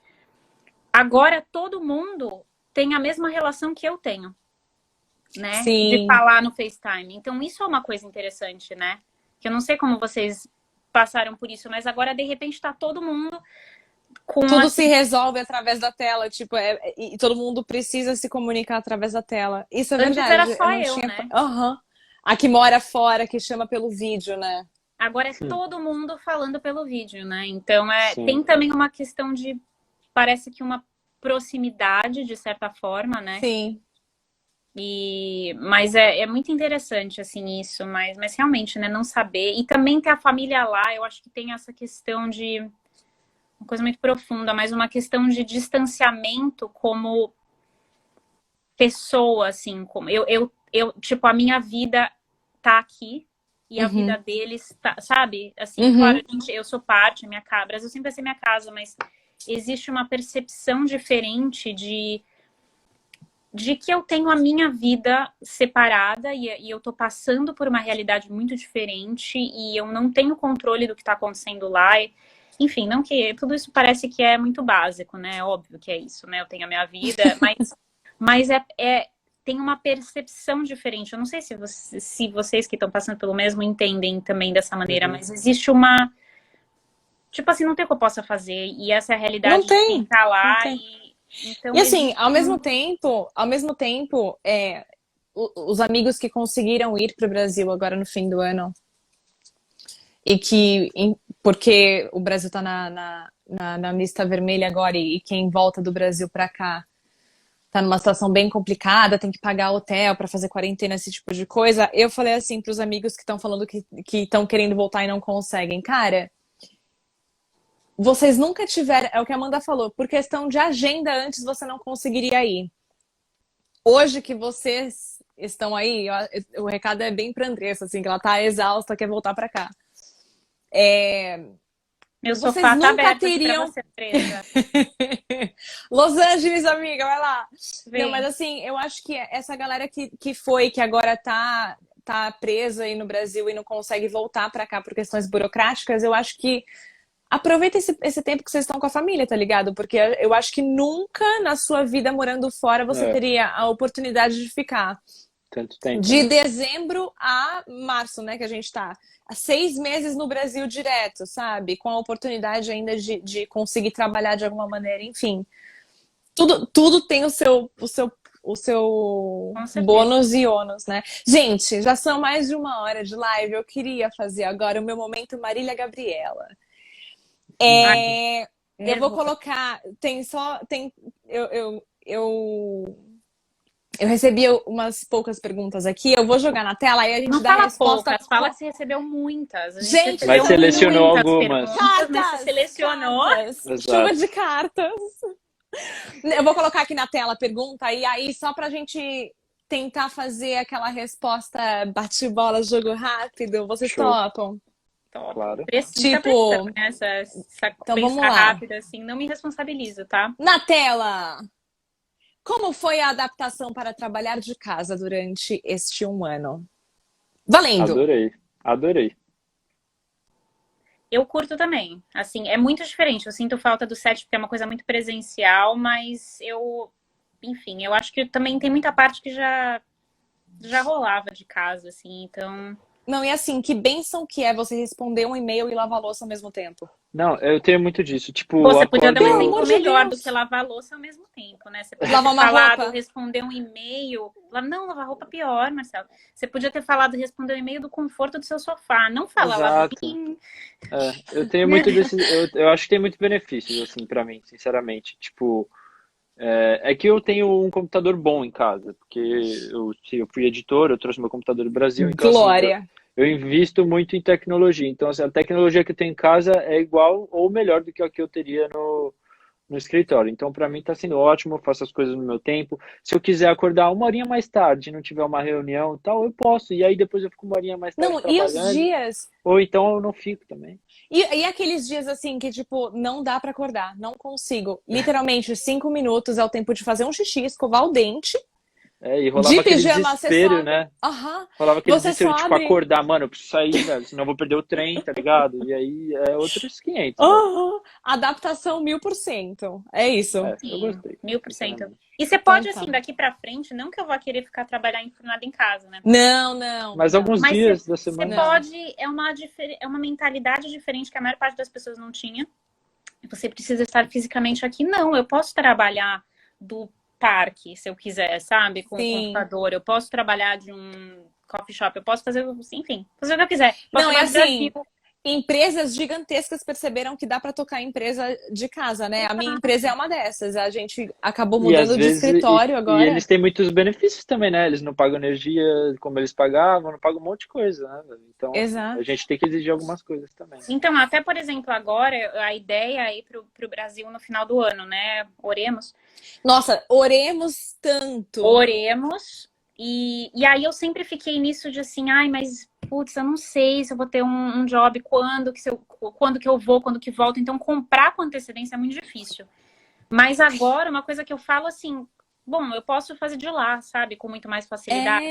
Agora todo mundo tem a mesma relação que eu tenho, né? De Sim, falar no FaceTime. Então isso é uma coisa interessante, né? Que eu não sei como vocês passaram por isso, mas agora de repente tá todo mundo com tudo assim. se resolve através da tela, tipo, e todo mundo precisa se comunicar através da tela. Isso é Antes era verdade, eu só não eu, tinha. né? Aham. A que mora fora, que chama pelo vídeo, né? Agora é Hum, todo mundo falando pelo vídeo, né? Então sim. tem também uma questão de parece que uma proximidade de certa forma, né? Sim. Mas é muito interessante, assim, isso, mas realmente, né, não saber. E também ter a família lá, eu acho que tem essa questão de uma coisa muito profunda, mas uma questão de distanciamento como pessoa, assim, como tipo, a minha vida tá aqui e a vida Uhum. deles tá, sabe? Assim, claro, Uhum. eu sou parte, minha casa, Brasil sempre vai ser minha casa, mas existe uma percepção diferente de que eu tenho a minha vida separada e eu tô passando por uma realidade muito diferente e eu não tenho controle do que tá acontecendo lá. Enfim, não que tudo isso parece que é muito básico, né? Óbvio que é isso, né? Eu tenho a minha vida, mas tem uma percepção diferente. Eu não sei se vocês que estão passando pelo mesmo entendem também dessa maneira, Uhum. mas existe uma. Tipo assim, não tem o que eu possa fazer. E essa é a Não realidade de quem tem, tá não lá. tem. E E então assim, existe um. ao mesmo tempo, os amigos que conseguiram ir para o Brasil agora no fim do ano e porque o Brasil está na lista vermelha agora e quem volta do Brasil para cá tá numa situação bem complicada, tem que pagar hotel para fazer quarentena, esse tipo de coisa. Eu falei assim para os amigos que estão falando que estão querendo voltar e não conseguem, cara, vocês nunca tiveram, é o que a Amanda falou, por questão de agenda antes você não conseguiria ir. Hoje que vocês estão aí, o recado é bem pra Andressa, assim, que ela tá exausta, quer voltar pra cá. Meu Vocês sofá tá nunca aberto aqui pra teriam. você, presa. Los Angeles, amiga, vai lá. Não, mas Vem. assim, eu acho que essa galera que foi, que agora tá presa aí no Brasil e não consegue voltar pra cá por questões burocráticas, eu acho que aproveita esse tempo que vocês estão com a família, tá ligado? Porque eu acho que nunca na sua vida morando fora você teria a oportunidade de ficar Tanto tempo, de né? dezembro a março, né, que a gente tá. Há 6 meses no Brasil direto, sabe? Com a oportunidade ainda de conseguir trabalhar de alguma maneira, enfim. Tudo tem o seu Com certeza. bônus e ônus, né? Gente, já são mais de 1 hora de live. Eu queria fazer agora o meu momento Marília Gabriela. Eu vou colocar. Eu recebi umas poucas perguntas aqui. Eu vou jogar na tela e a gente Não dá a fala resposta. poucas, fala que você recebeu muitas. A Gente, Mas recebeu selecionou muitas algumas. perguntas, mas você selecionou. Cartas, Exato. chuva de cartas. Eu vou colocar aqui na tela a pergunta e aí só pra gente tentar fazer aquela resposta bate-bola, jogo rápido, vocês Show. topam? Claro. Precisa, Tipo, né? Essa então vamos pensar lá. rápido, assim, não me responsabilizo, tá? Na tela! Como foi a adaptação para trabalhar de casa durante este 1 ano? Valendo! Adorei. Eu curto também. Assim, é muito diferente. Eu sinto falta do set porque é uma coisa muito presencial, mas enfim, eu acho que também tem muita parte que já rolava de casa, assim, então. Não, e assim, que bênção que é você responder um e-mail e lavar a louça ao mesmo tempo. Não, eu tenho muito disso. Tipo, Pô, eu você podia dar um acordo. Pelo amor exemplo de melhor Deus. do que lavar a louça ao mesmo tempo, né? Você podia Lavar ter uma falado, roupa. responder um e-mail. Não, lavar roupa pior, Marcelo. Você podia ter falado, responder um e-mail do conforto do seu sofá. Não falar lavar. Exato. Eu tenho muito desses. Eu acho que tem muitos benefícios, assim, pra mim, sinceramente. Tipo, é que eu tenho um computador bom em casa, porque eu fui editor, eu trouxe meu computador do Brasil, então assim, Glória. eu invisto muito em tecnologia. Então, assim, a tecnologia que eu tenho em casa é igual ou melhor do que a que eu teria no escritório. Então, para mim está sendo ótimo, eu faço as coisas no meu tempo. Se eu quiser acordar 1 horinha mais tarde, e não tiver uma reunião e tal, eu posso. E aí depois eu fico 1 horinha mais tarde Não, e os trabalhando. dias? Ou então eu não fico também. E aqueles dias assim que, tipo, não dá pra acordar, não consigo. Literalmente, 5 minutos é o tempo de fazer um xixi, escovar o dente. E rolava De aquele pijama, você desespero, sobe. né? Aham. Rolava aquele Você desespero, tipo, sobe. acordar, mano, eu preciso sair, velho, senão eu vou perder o trem, tá ligado? E aí é outros 500, velho. Aham. Adaptação 1000%. É isso. Eu Sim, gostei, 1000%. sinceramente. E você pode, Então tá. assim, daqui pra frente, não que eu vá querer ficar trabalhar enfurnada em casa, né? Não. Mas não. alguns Mas dias da você semana. Não. pode, é uma mentalidade diferente que a maior parte das pessoas não tinha. Você precisa estar fisicamente aqui. Não, eu posso trabalhar do parque, se eu quiser, sabe? Com o Sim. computador. Eu posso trabalhar de um coffee shop. Eu posso fazer, enfim, fazer o que eu quiser. Posso Não, é trabalhar do assim, Brasil. empresas gigantescas perceberam que dá pra tocar empresa de casa, né? A minha empresa é uma dessas. A gente acabou E às mudando de vezes, escritório e agora. eles têm muitos benefícios também, né? Eles não pagam energia como eles pagavam, não pagam um monte de coisa, né? Então, assim, Exato. a gente tem que exigir algumas coisas também. Então, até, por exemplo, agora, a ideia é ir pro Brasil no final do ano, né? Oremos. Nossa, oremos tanto. Oremos. E aí eu sempre fiquei nisso de assim, ai, mas putz, eu não sei se eu vou ter um job, quando que eu vou, quando que volto. Então, comprar com antecedência é muito difícil. Mas agora, uma coisa que eu falo assim, bom, eu posso fazer de lá, sabe? Com muito mais facilidade.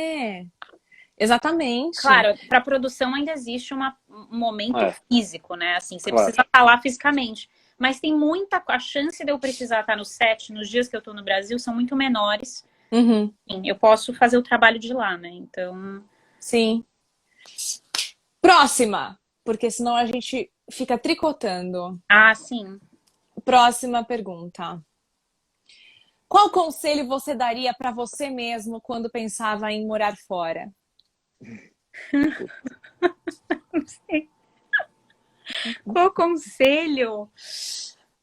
Exatamente. Claro, para produção ainda existe um momento físico, né? Assim, você precisa estar lá fisicamente. Mas tem a chance de eu precisar estar no set nos dias que eu tô no Brasil são muito menores. Uhum. Sim, eu posso fazer o trabalho de lá, né? Então. Sim. Próxima, porque senão a gente fica tricotando. Ah, sim. Próxima pergunta. Qual conselho você daria para você mesmo quando pensava em morar fora? Não sei. Qual conselho?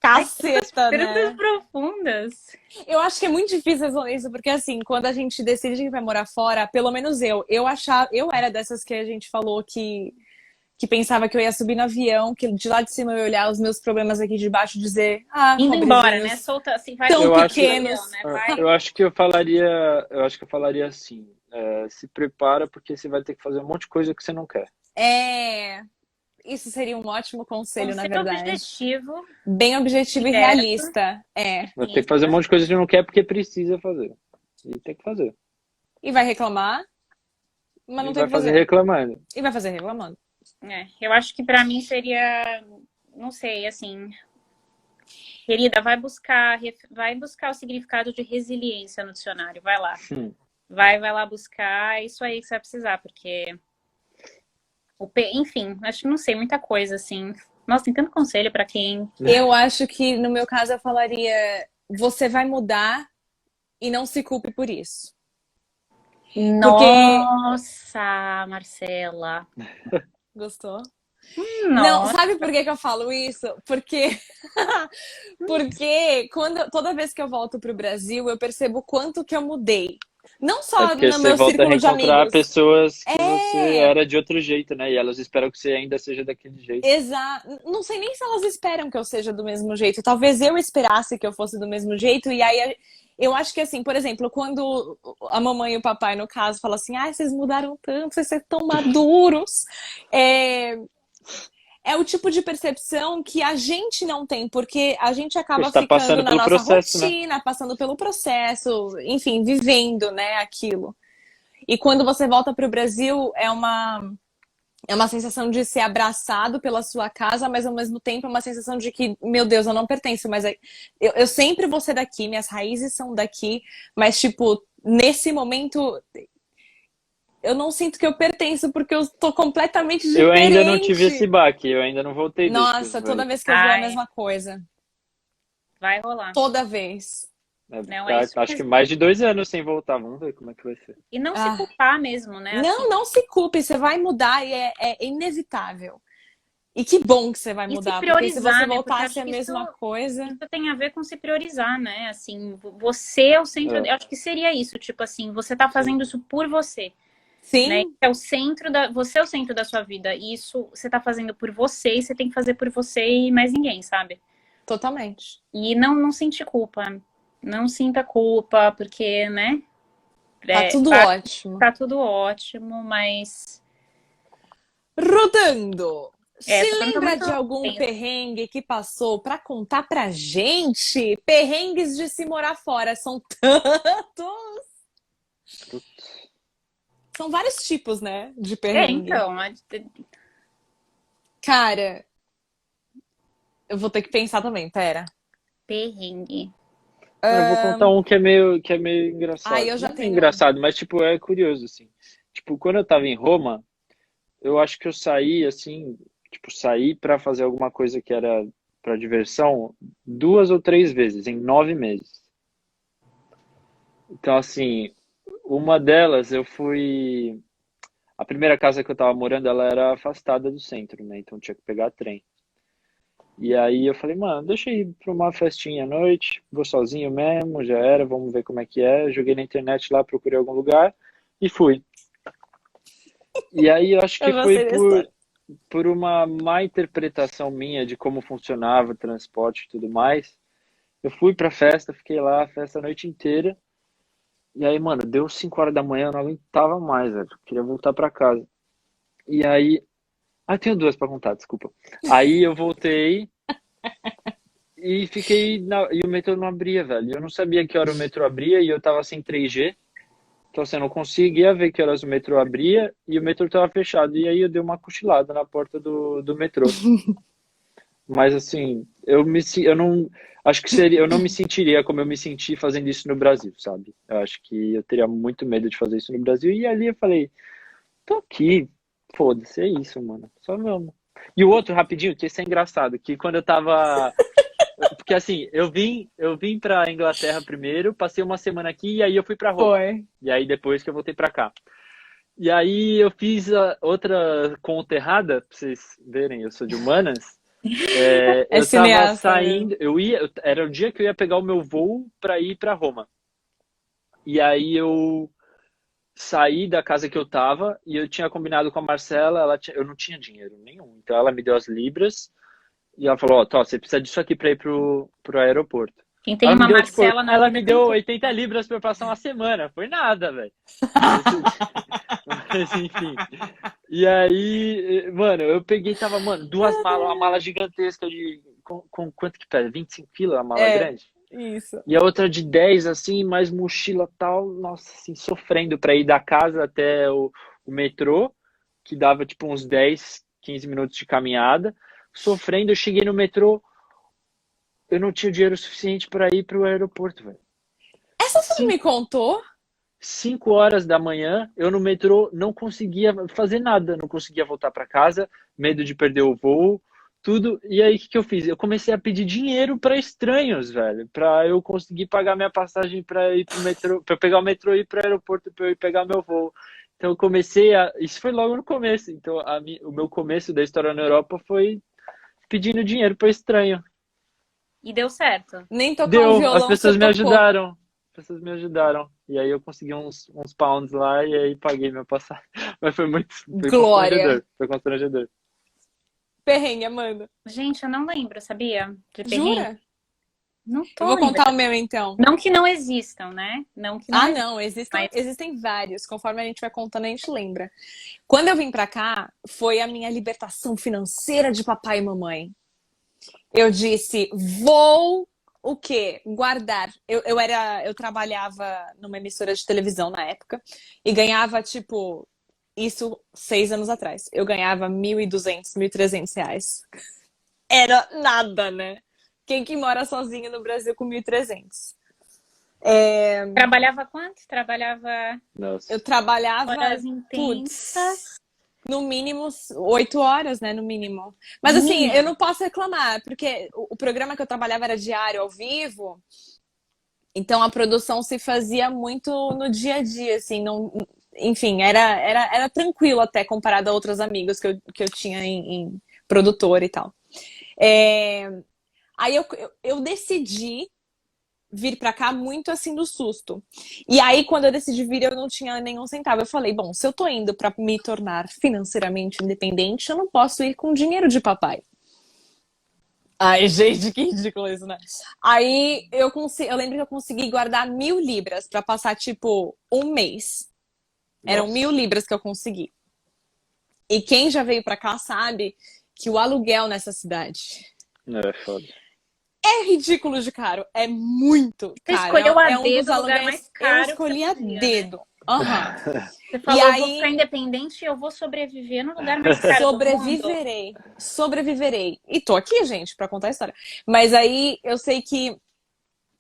Caceta, Perguntas né? profundas. Eu acho que é muito difícil responder isso, porque assim, quando a gente decide que vai morar fora, pelo menos eu era dessas que a gente falou que pensava que eu ia subir no avião, que de lá de cima eu ia olhar os meus problemas aqui de baixo e dizer, indo embora, né? Solta assim, vai tão pequenos, pequenos. né? Vai. Eu acho que eu falaria assim, se prepara porque você vai ter que fazer um monte de coisa que você não quer. Isso seria um ótimo conselho, na Conselho verdade. objetivo. Bem objetivo e realista. Vai ter que fazer um monte de coisa que não quer porque precisa fazer. E tem que fazer. E vai reclamar, mas não tem que fazer. Reclamando. E vai fazer reclamando. Eu acho que pra mim seria não sei, assim, querida, vai buscar o significado de resiliência no dicionário, vai lá. Hum. Vai lá buscar, é isso aí que você vai precisar, porque enfim, acho que não sei, muita coisa, assim. Nossa, tem tanto conselho pra quem. Eu acho que no meu caso eu falaria: você vai mudar e não se culpe por isso. Porque. Nossa, Marcela. Gostou? Não, Nossa. sabe por que que eu falo isso? Porque toda vez que eu volto pro Brasil, eu percebo o quanto que eu mudei. Não É só porque no você meu volta a círculo de reencontrar amigos. pessoas que você É, era de outro jeito, né? E elas esperam que você ainda seja daquele jeito. exato. Não sei nem se elas esperam que eu seja do mesmo jeito. Talvez eu esperasse que eu fosse do mesmo jeito. E aí eu acho que assim, por exemplo, quando a mamãe e o papai, no caso, falam assim: ah, vocês mudaram tanto, vocês são tão maduros. É, é o tipo de percepção que a gente não tem, porque a gente Porque a acaba gente tá ficando passando na pelo nossa processo, né? rotina, passando pelo processo, enfim, vivendo, né, aquilo. E quando você volta para o Brasil, é uma sensação de ser abraçado pela sua casa, mas ao mesmo tempo é uma sensação de que, meu Deus, eu não pertenço, mas eu sempre vou ser daqui, minhas raízes são daqui, mas, tipo, nesse momento, eu não sinto que eu pertenço porque eu tô completamente Eu ainda não tive esse diferente. baque, eu ainda não voltei desde que eu Nossa, toda fui. vez que eu vou é a Ai, mesma coisa. vai rolar. Toda vez. É, Não, é isso acho que mesmo. mais de 2 anos sem voltar. Vamos ver como é que vai ser. E não se Ah, culpar mesmo, né? Assim, não se culpe, você vai mudar e é inevitável. E que bom que você vai e se mudar, porque se você priorizar, né? Porque eu voltasse acho a que isso, mesma coisa. isso tem a ver com se priorizar, né? Assim, você é o centro. É, Eu acho que seria isso, tipo assim, você tá sim. fazendo isso por você, né? Sim, Você é o centro da sua vida. E isso você tá fazendo por você e você tem que fazer por você e mais ninguém, sabe? totalmente. E não sentir culpa. Não sinta culpa, porque, né? Tá É, tudo ótimo. tá tudo ótimo, mas Rodando! Se essa pergunta é lembra muito de algum tensa. perrengue que passou pra contar pra gente? Perrengues de se morar fora são tantos. Putz. São vários tipos, né, de É, perrengue. então, Cara, eu vou ter que pensar também, pera. perrengue. Eu vou contar um que é meio Ai, engraçado. eu já Não é tenho um. engraçado, mas tipo, é curioso, assim. Tipo, quando eu tava em Roma, eu acho que eu saí, assim, tipo, saí pra fazer alguma coisa que era pra diversão 2 ou 3 vezes em 9 meses. Então, assim, uma delas eu fui. A primeira casa que eu tava morando, ela era afastada do centro, né? Então tinha que pegar trem. E aí eu falei, mano, deixa eu ir pra uma festinha à noite, vou sozinho mesmo, já era, vamos ver como é que é. Joguei na internet lá, procurei algum lugar e fui. E aí eu acho que Eu foi gostei da história. por uma má interpretação minha de como funcionava o transporte e tudo mais. Eu fui pra festa, fiquei lá a festa a noite inteira. E aí, mano, deu 5 horas da manhã, eu não aguentava mais, velho. Queria voltar pra casa. E aí. Ah, eu tenho duas pra contar, desculpa. Aí eu voltei e fiquei. E o metrô não abria, velho. Eu não sabia que hora o metrô abria e eu tava sem 3G. Então, assim, eu não conseguia ver que horas o metrô abria e o metrô tava fechado. E aí eu dei uma cochilada na porta do metrô. Mas, assim, eu não. Acho que seria, eu não me sentiria como eu me senti fazendo isso no Brasil, sabe? Eu acho que eu teria muito medo de fazer isso no Brasil. E ali eu falei, tô aqui, foda-se, é isso, mano. Só vamos. E o outro, rapidinho, que esse é engraçado, que quando eu tava. Porque assim, eu vim pra Inglaterra primeiro, passei uma semana aqui e aí eu fui pra Roma. Foi. E aí depois que eu voltei pra cá. E aí eu fiz outra conta errada, pra vocês verem, eu sou de humanas. É Eu tava cineasta mesmo. saindo, era o dia que eu ia pegar o meu voo pra ir pra Roma. E aí eu saí da casa que eu tava e eu tinha combinado com a Marcela, eu não tinha dinheiro nenhum. Então ela me deu as libras e ela falou, ó, Tó, você precisa disso aqui pra ir pro aeroporto. Quem tem Ela me uma deu, tipo, Marcela na ela vida me tem deu tudo. 80 libras pra eu passar uma semana. Foi nada, velho. Mas, mas, enfim. E aí, mano, eu peguei e tava, mano, duas malas, uma mala gigantesca com quanto que pesa? 25 quilos a mala É, grande? isso. E a outra de 10 assim, mais mochila tal, nossa, assim, sofrendo pra ir da casa até o metrô, que dava tipo uns 10, 15 minutos de caminhada. sofrendo. Eu cheguei no metrô, eu não tinha dinheiro suficiente para ir pro aeroporto, velho. Essa você não me contou? 5 horas da manhã, eu no metrô não conseguia fazer nada, não conseguia voltar para casa, medo de perder o voo, tudo. E aí, o que que eu fiz? Eu comecei a pedir dinheiro para estranhos, velho, para eu conseguir pagar minha passagem para ir pro metrô, para pegar o metrô e ir para o aeroporto para eu ir pegar meu voo. Então, eu comecei a. Isso foi logo no começo. Então, o meu começo da história na Europa foi pedindo dinheiro para estranho. E deu certo. Nem tocar um Deu, as violão pessoas você me tocou. ajudaram. As pessoas me ajudaram. E aí eu consegui uns pounds lá e aí paguei meu passagem. Mas foi Glória. constrangedor. Foi constrangedor. Perrengue, Amanda. Gente, eu não lembro, sabia? De perrengue. Jura? Não Eu tô vou contar o lembrando. meu, então. Não que não existam, né? Não que não Ah, existam. não, existem, Mas existem vários. Conforme a gente vai contando, a gente lembra. Quando eu vim pra cá, foi a minha libertação financeira de papai e mamãe. Eu disse, vou o quê? Guardar. Eu trabalhava numa emissora de televisão na época e ganhava, tipo, isso 6 anos atrás. Eu ganhava 1.200, 1.300 reais. Era nada, né? Quem que mora sozinho no Brasil com 1.300? trabalhava quanto? Trabalhava Nossa. Eu trabalhava, horas putz, intensas. no mínimo 8 horas, né? No mínimo. Mas assim, eu Mínimo. não posso reclamar, porque o programa que eu trabalhava era diário, ao vivo, então a produção se fazia muito no dia a dia, assim, não, enfim, era tranquilo até comparado a outros amigos que eu tinha em produtor e tal. É, Aí eu decidi vir pra cá muito assim do susto. E aí, quando eu decidi vir, eu não tinha nenhum centavo. Eu falei, bom, se eu tô indo pra me tornar financeiramente independente, eu não posso ir com dinheiro de papai. Ai, gente, que ridículo isso, né? Aí eu lembro que eu consegui guardar 1.000 libras pra passar, tipo, um mês. Eram Nossa. 1.000 libras que eu consegui. E quem já veio pra cá sabe que o aluguel nessa cidade É foda. é ridículo de caro. É muito Você caro. escolheu a É um dos dedo o lugar aluguéis. mais Eu caro que você escolhi a podia, né? dedo. Aham. Você E falou, eu vou ficar aí, independente e eu vou sobreviver no lugar mais caro do mundo. sobreviverei. E tô aqui, gente, pra contar a história. Mas aí eu sei que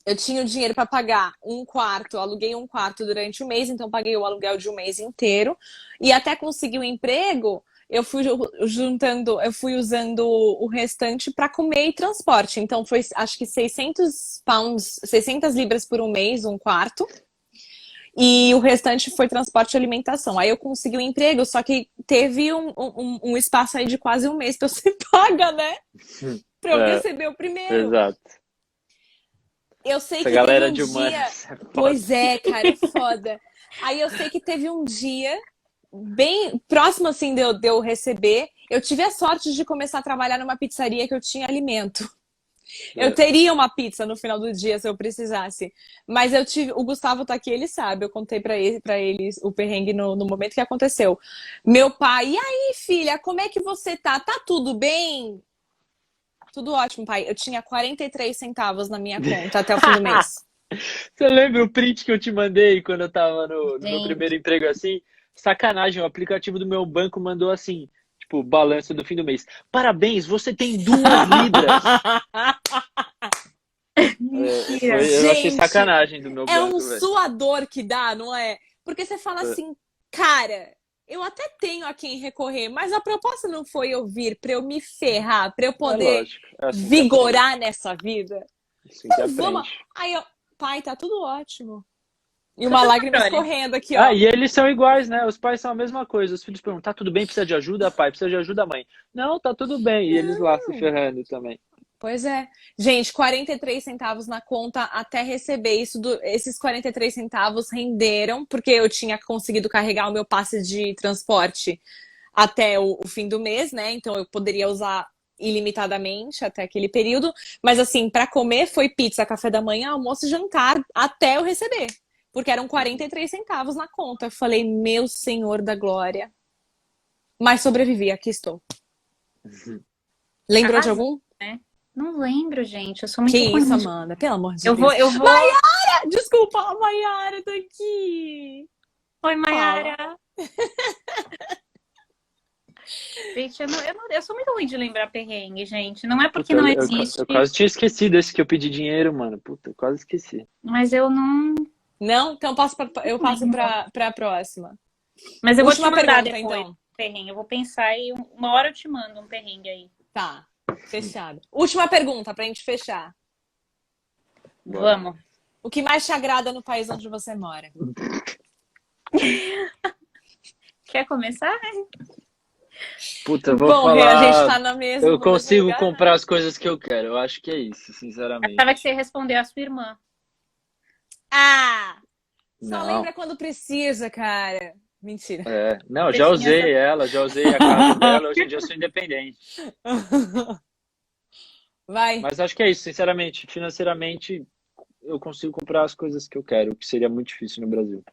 eu tinha o dinheiro pra pagar um quarto, eu aluguei um quarto durante o mês, então paguei o aluguel de um mês inteiro. E até conseguir o emprego, eu fui juntando, eu fui usando o restante pra comer e transporte. Então foi, acho que 600 pounds, 600 libras por um mês, um quarto. E o restante foi transporte e alimentação. Aí eu consegui um emprego, só que teve um espaço aí de quase um mês pra eu ser paga, né? Pra eu É, receber o primeiro. exato. Eu sei Essa que teve galera um de dia. humanas é foda. Pois é, cara, é foda. Aí eu sei que teve um dia, bem próximo assim de eu receber, eu tive a sorte de começar a trabalhar numa pizzaria que eu tinha alimento. Eu teria uma pizza no final do dia se eu precisasse. Mas eu tive. O Gustavo tá aqui, ele sabe. Eu contei pra ele o perrengue no momento que aconteceu. Meu pai, e aí, filha, como é que você tá? Tá tudo bem? Tudo ótimo, pai. Eu tinha 43 centavos na minha conta até o fim do mês. Você lembra o print que eu te mandei quando eu tava no meu Gente, primeiro emprego assim? Sacanagem, o aplicativo do meu banco mandou assim, tipo, balanço do fim do mês. Parabéns, você tem 2 libras. mentira. Eu achei Gente, sacanagem do meu é um banco, velho. suador que dá, não é? Porque você fala assim, cara, eu até tenho a quem recorrer, mas a proposta não foi eu vir pra eu me ferrar, pra eu É poder lógico, é assim que aprende. vigorar nessa vida. Assim que Então vamos. aprende. Aí eu, pai, tá tudo ótimo. E uma Super lágrima controle. escorrendo aqui, Ah, ó. e eles são iguais, né? Os pais são a mesma coisa. Os filhos perguntam, tá tudo bem? Precisa de ajuda, pai? Precisa de ajuda, mãe? Não, tá tudo bem. E eles lá se ferrando também. Pois é. Gente, 43 centavos na conta até receber isso. Esses 43 centavos renderam, porque eu tinha conseguido carregar o meu passe de transporte até o fim do mês, né? Então eu poderia usar ilimitadamente até aquele período. Mas assim, para comer foi pizza, café da manhã, almoço e jantar até eu receber. Porque eram 43 centavos na conta. Eu falei, meu Senhor da Glória. Mas sobrevivi, aqui estou. Lembrou de Arrasou, algum? né? Não lembro, gente. Eu sou Que muito ruim. isso, Amanda? Pelo amor de Eu vou, Deus. eu vou. Maiara! Desculpa, a Maiara tá aqui. Oi, Fala. Mayara. Gente, eu sou muito ruim de lembrar perrengue, gente. Não é porque Puta, não eu existe, quase tinha esquecido esse que eu pedi dinheiro, mano. Puta, eu quase esqueci. mas eu não Não? Então eu passo lembro. para a próxima. Mas eu vou te Última mandar pergunta, depois então. o perrengue. Eu vou pensar e uma hora eu te mando um perrengue aí. Tá, fechado. Última pergunta pra gente fechar. Bora. Vamos. O que mais te agrada no país onde você mora? Quer começar? Puta, eu vou Bom, Rê, a gente falar. tá no Eu mesmo consigo lugar, né? comprar as coisas que eu quero. Eu acho que é isso, Achava que sinceramente. você ia responder a sua irmã. Ah! Só Não. lembra quando precisa, cara. Mentira. Não, Você tinha essa. já usei a casa dela, hoje em dia eu sou independente. Vai, Mas acho que é isso, sinceramente. Financeiramente, eu consigo comprar as coisas que eu quero, o que seria muito difícil no Brasil.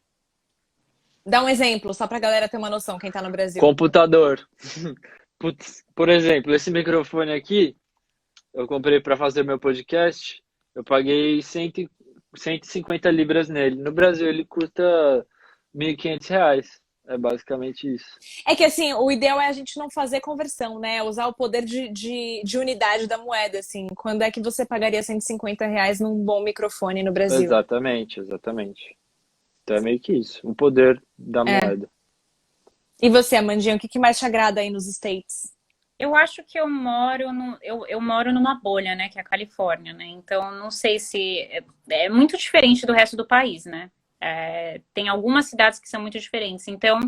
dá um exemplo, só pra galera ter uma noção, quem tá no Brasil. Computador. Putz, por exemplo, esse microfone aqui, eu comprei para fazer meu podcast, eu paguei 150 libras nele. No Brasil ele custa R$ 1.500. É basicamente isso. É que assim, o ideal é a gente não fazer conversão, né? Usar o poder de unidade da moeda, assim. Quando é que você pagaria R$ 150 num bom microfone no Brasil? Exatamente, exatamente. Então é meio que isso, o poder da É. moeda. E você, Amandinha, o que que mais te agrada aí nos States? Eu acho que eu moro numa bolha, né? Que é a Califórnia, né? Então, não sei se. É muito diferente do resto do país, né? Tem algumas cidades que são muito diferentes. Então,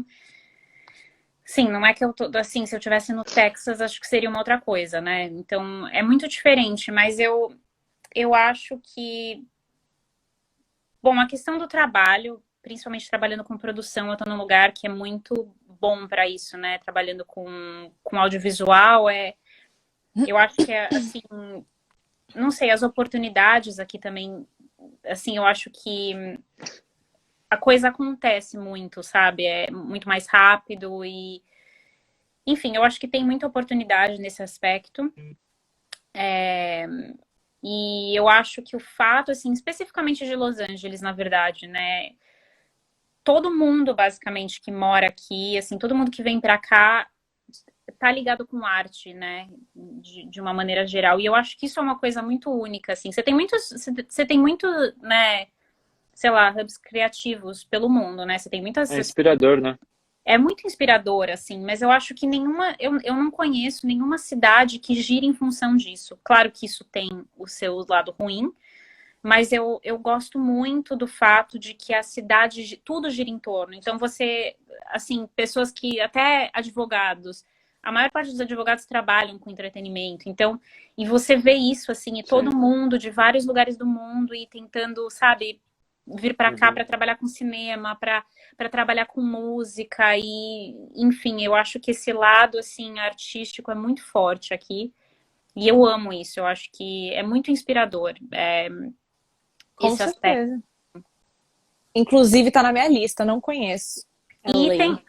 sim, não é que eu tô. Assim, se eu tivesse no Texas, acho que seria uma outra coisa, né? Então, é muito diferente, mas eu acho que. Bom, a questão do trabalho, principalmente trabalhando com produção, eu tô num lugar que é muito bom para isso, né? Trabalhando com audiovisual, eu acho que é assim, não sei, as oportunidades aqui também, assim, eu acho que a coisa acontece muito, sabe? É muito mais rápido e, enfim, eu acho que tem muita oportunidade nesse aspecto. E eu acho que o fato, assim, especificamente de Los Angeles, na verdade, né? Todo mundo, basicamente, que mora aqui, assim, todo mundo que vem pra cá tá ligado com arte, né? De uma maneira geral. E eu acho que isso é uma coisa muito única, assim. Você tem muito, né? Sei lá, hubs criativos pelo mundo, né? Você tem É muitas. inspirador, né? É muito inspirador, assim, mas eu acho que eu não conheço nenhuma cidade que gira em função disso. Claro que isso tem o seu lado ruim, mas eu gosto muito do fato de que a cidade, tudo gira em torno. Então, você, assim, pessoas que, até advogados, a maior parte dos advogados trabalham com entretenimento. Então, e você vê isso, assim, e todo Sim. mundo de vários lugares do mundo e tentando, sabe, vir para cá Uhum. para trabalhar com cinema, para trabalhar com música e, enfim, eu acho que esse lado assim artístico é muito forte aqui e eu amo isso. Eu acho que é muito inspirador Com esse aspecto. certeza. Inclusive, tá na minha lista, não conheço. E LA. tem,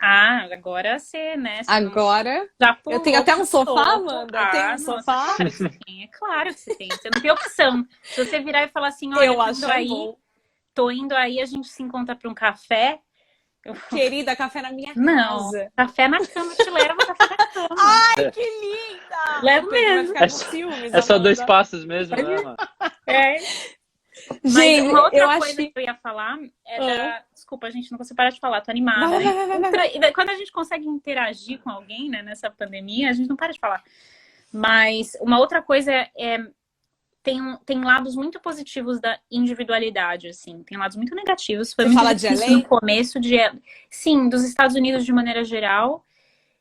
agora você, né? Você não Agora, já eu tenho pulou até pro um sofá, topo. Amanda? Eu tenho um Nossa, sofá? claro que você tem. É claro que você tem. Você não tem opção. Se você virar e falar assim, olha, Eu acho é bom. tô indo aí, a gente se encontra para um café. Eu Querida, café na minha Não, casa. café na cama, eu te levo café na cama. Ai, que linda! O Levo Pedro vai mesmo. ficar com ciúmes, É só 2 Amanda. passos mesmo, né, mano? É. Mas Gente, uma eu outra acho coisa que que. eu ia falar é Ah. da. Desculpa, a gente não consegue parar de falar, tô Vai, animada, vai, né? vai, vai, vai, vai. E daí, quando a gente consegue interagir com alguém, né, nessa pandemia, a gente não para de falar. Mas uma outra coisa tem lados muito positivos da individualidade, assim. Tem lados muito negativos. Foi Você muito fala de difícil no LA? começo sim, dos Estados Unidos de maneira geral.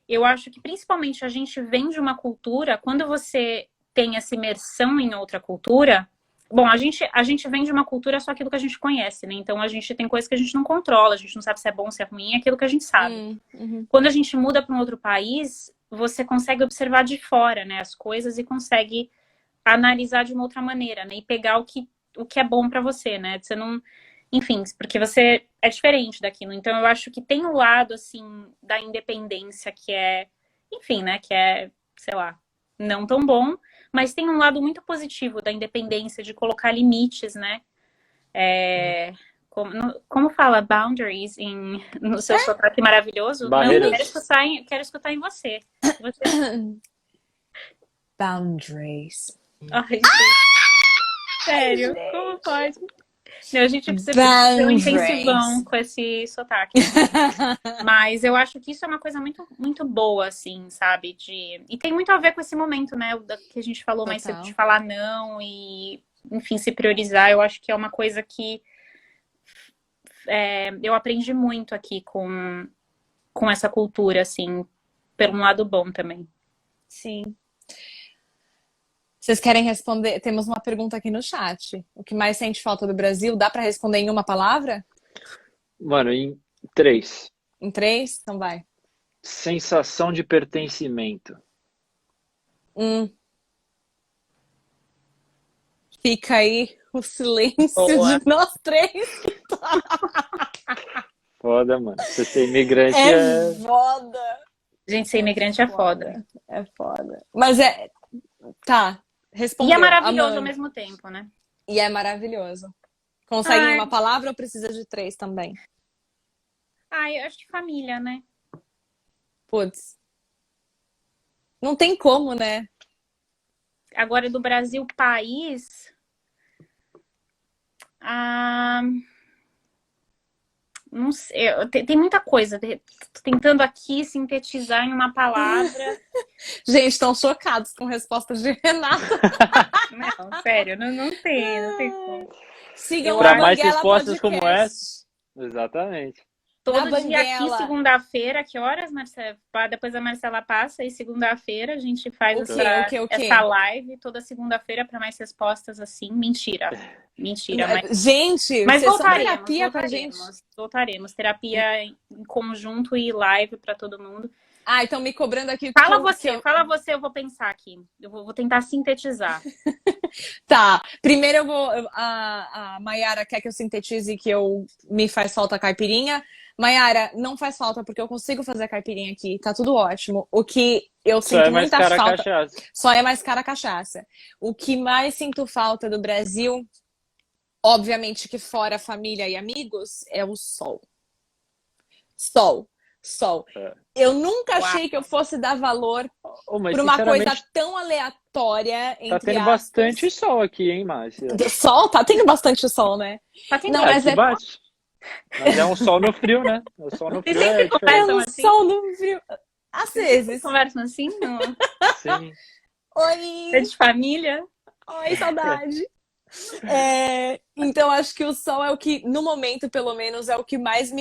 Eu acho que principalmente a gente vem de uma cultura, quando você tem essa imersão em outra cultura, bom, a gente vem de uma cultura só aquilo que a gente conhece, né? Então a gente tem coisas que a gente não controla, a gente não sabe se é bom, se é ruim, é aquilo que a gente sabe. Uhum. Quando a gente muda para um outro país, você consegue observar de fora, né, as coisas e consegue analisar de uma outra maneira, né? E pegar o que é bom para você, né? Você não, enfim, porque você é diferente daquilo. Então eu acho que tem o lado assim da independência que é, enfim, né, que é, sei lá, não tão bom, mas tem um lado muito positivo da independência de colocar limites, né? como fala boundaries no seu sotaque maravilhoso? Não, Barreiras. quero escutar em você. Boundaries. Ai, gente, sério, como pode? Não, a gente precisa fazer um intensivão com esse sotaque. Mas eu acho que isso é uma coisa muito, muito boa, assim, sabe? E tem muito a ver com esse momento, né? Que a gente falou mais cedo, de falar não e, enfim, se priorizar. Eu acho que é uma coisa que eu aprendi muito aqui com essa cultura, assim, pelo lado bom também. Sim. Vocês querem responder? Temos uma pergunta aqui no chat. O que mais sente falta do Brasil? Dá pra responder em uma palavra? Mano, em 3. Em 3? Então vai. Sensação de pertencimento. Fica aí o silêncio Boa. de nós 3. Foda, mano. Você ser imigrante É foda. Gente, ser imigrante é foda. É foda. Mas tá, respondeu. E é maravilhoso Amanda. ao mesmo tempo, né? E é maravilhoso. Consegue em uma palavra ou precisa de 3 também? Eu acho que família, né? Putz. Não tem como, né? Agora, do Brasil, país... Não sei, tem muita coisa. Tô tentando aqui sintetizar em uma palavra. Gente, estão chocados com respostas de Renata. Não, sério, não tem como. Sigam Para o mais Banguela respostas Podcast. como essa. Exatamente. Todo Na dia aqui, Banguela. segunda-feira, que horas, Marcela? Depois a Marcela passa e segunda-feira a gente faz O quê? essa live toda segunda-feira para mais respostas assim. Mentira, mas Gente, mas vocês são terapia pra gente. Voltaremos. Terapia em conjunto e live para todo mundo. Então me cobrando aqui. Fala você, eu vou pensar aqui. Eu vou tentar sintetizar. Tá, primeiro a Mayara quer que eu sintetize que me faz falta a caipirinha. Mayara, não faz falta, porque eu consigo fazer a caipirinha aqui, tá tudo ótimo. O que eu sinto muita falta... Só é mais cara a cachaça. O que mais sinto falta do Brasil, obviamente que fora família e amigos, é o sol. Sol. Eu nunca achei que eu fosse dar valor pra uma coisa tão aleatória, entre Tá tendo aspas. bastante sol aqui, hein, Márcia? Sol? Tá tendo bastante sol, né? Tá tendo Não, mas bate. Mas é um sol no frio, né? O sol no frio é diferente. Um sol no frio. Às vezes. Conversam assim? Não. Sim. Oi! É de família? Oi, saudade! Então, acho que o sol é o que, no momento, pelo menos, é o que mais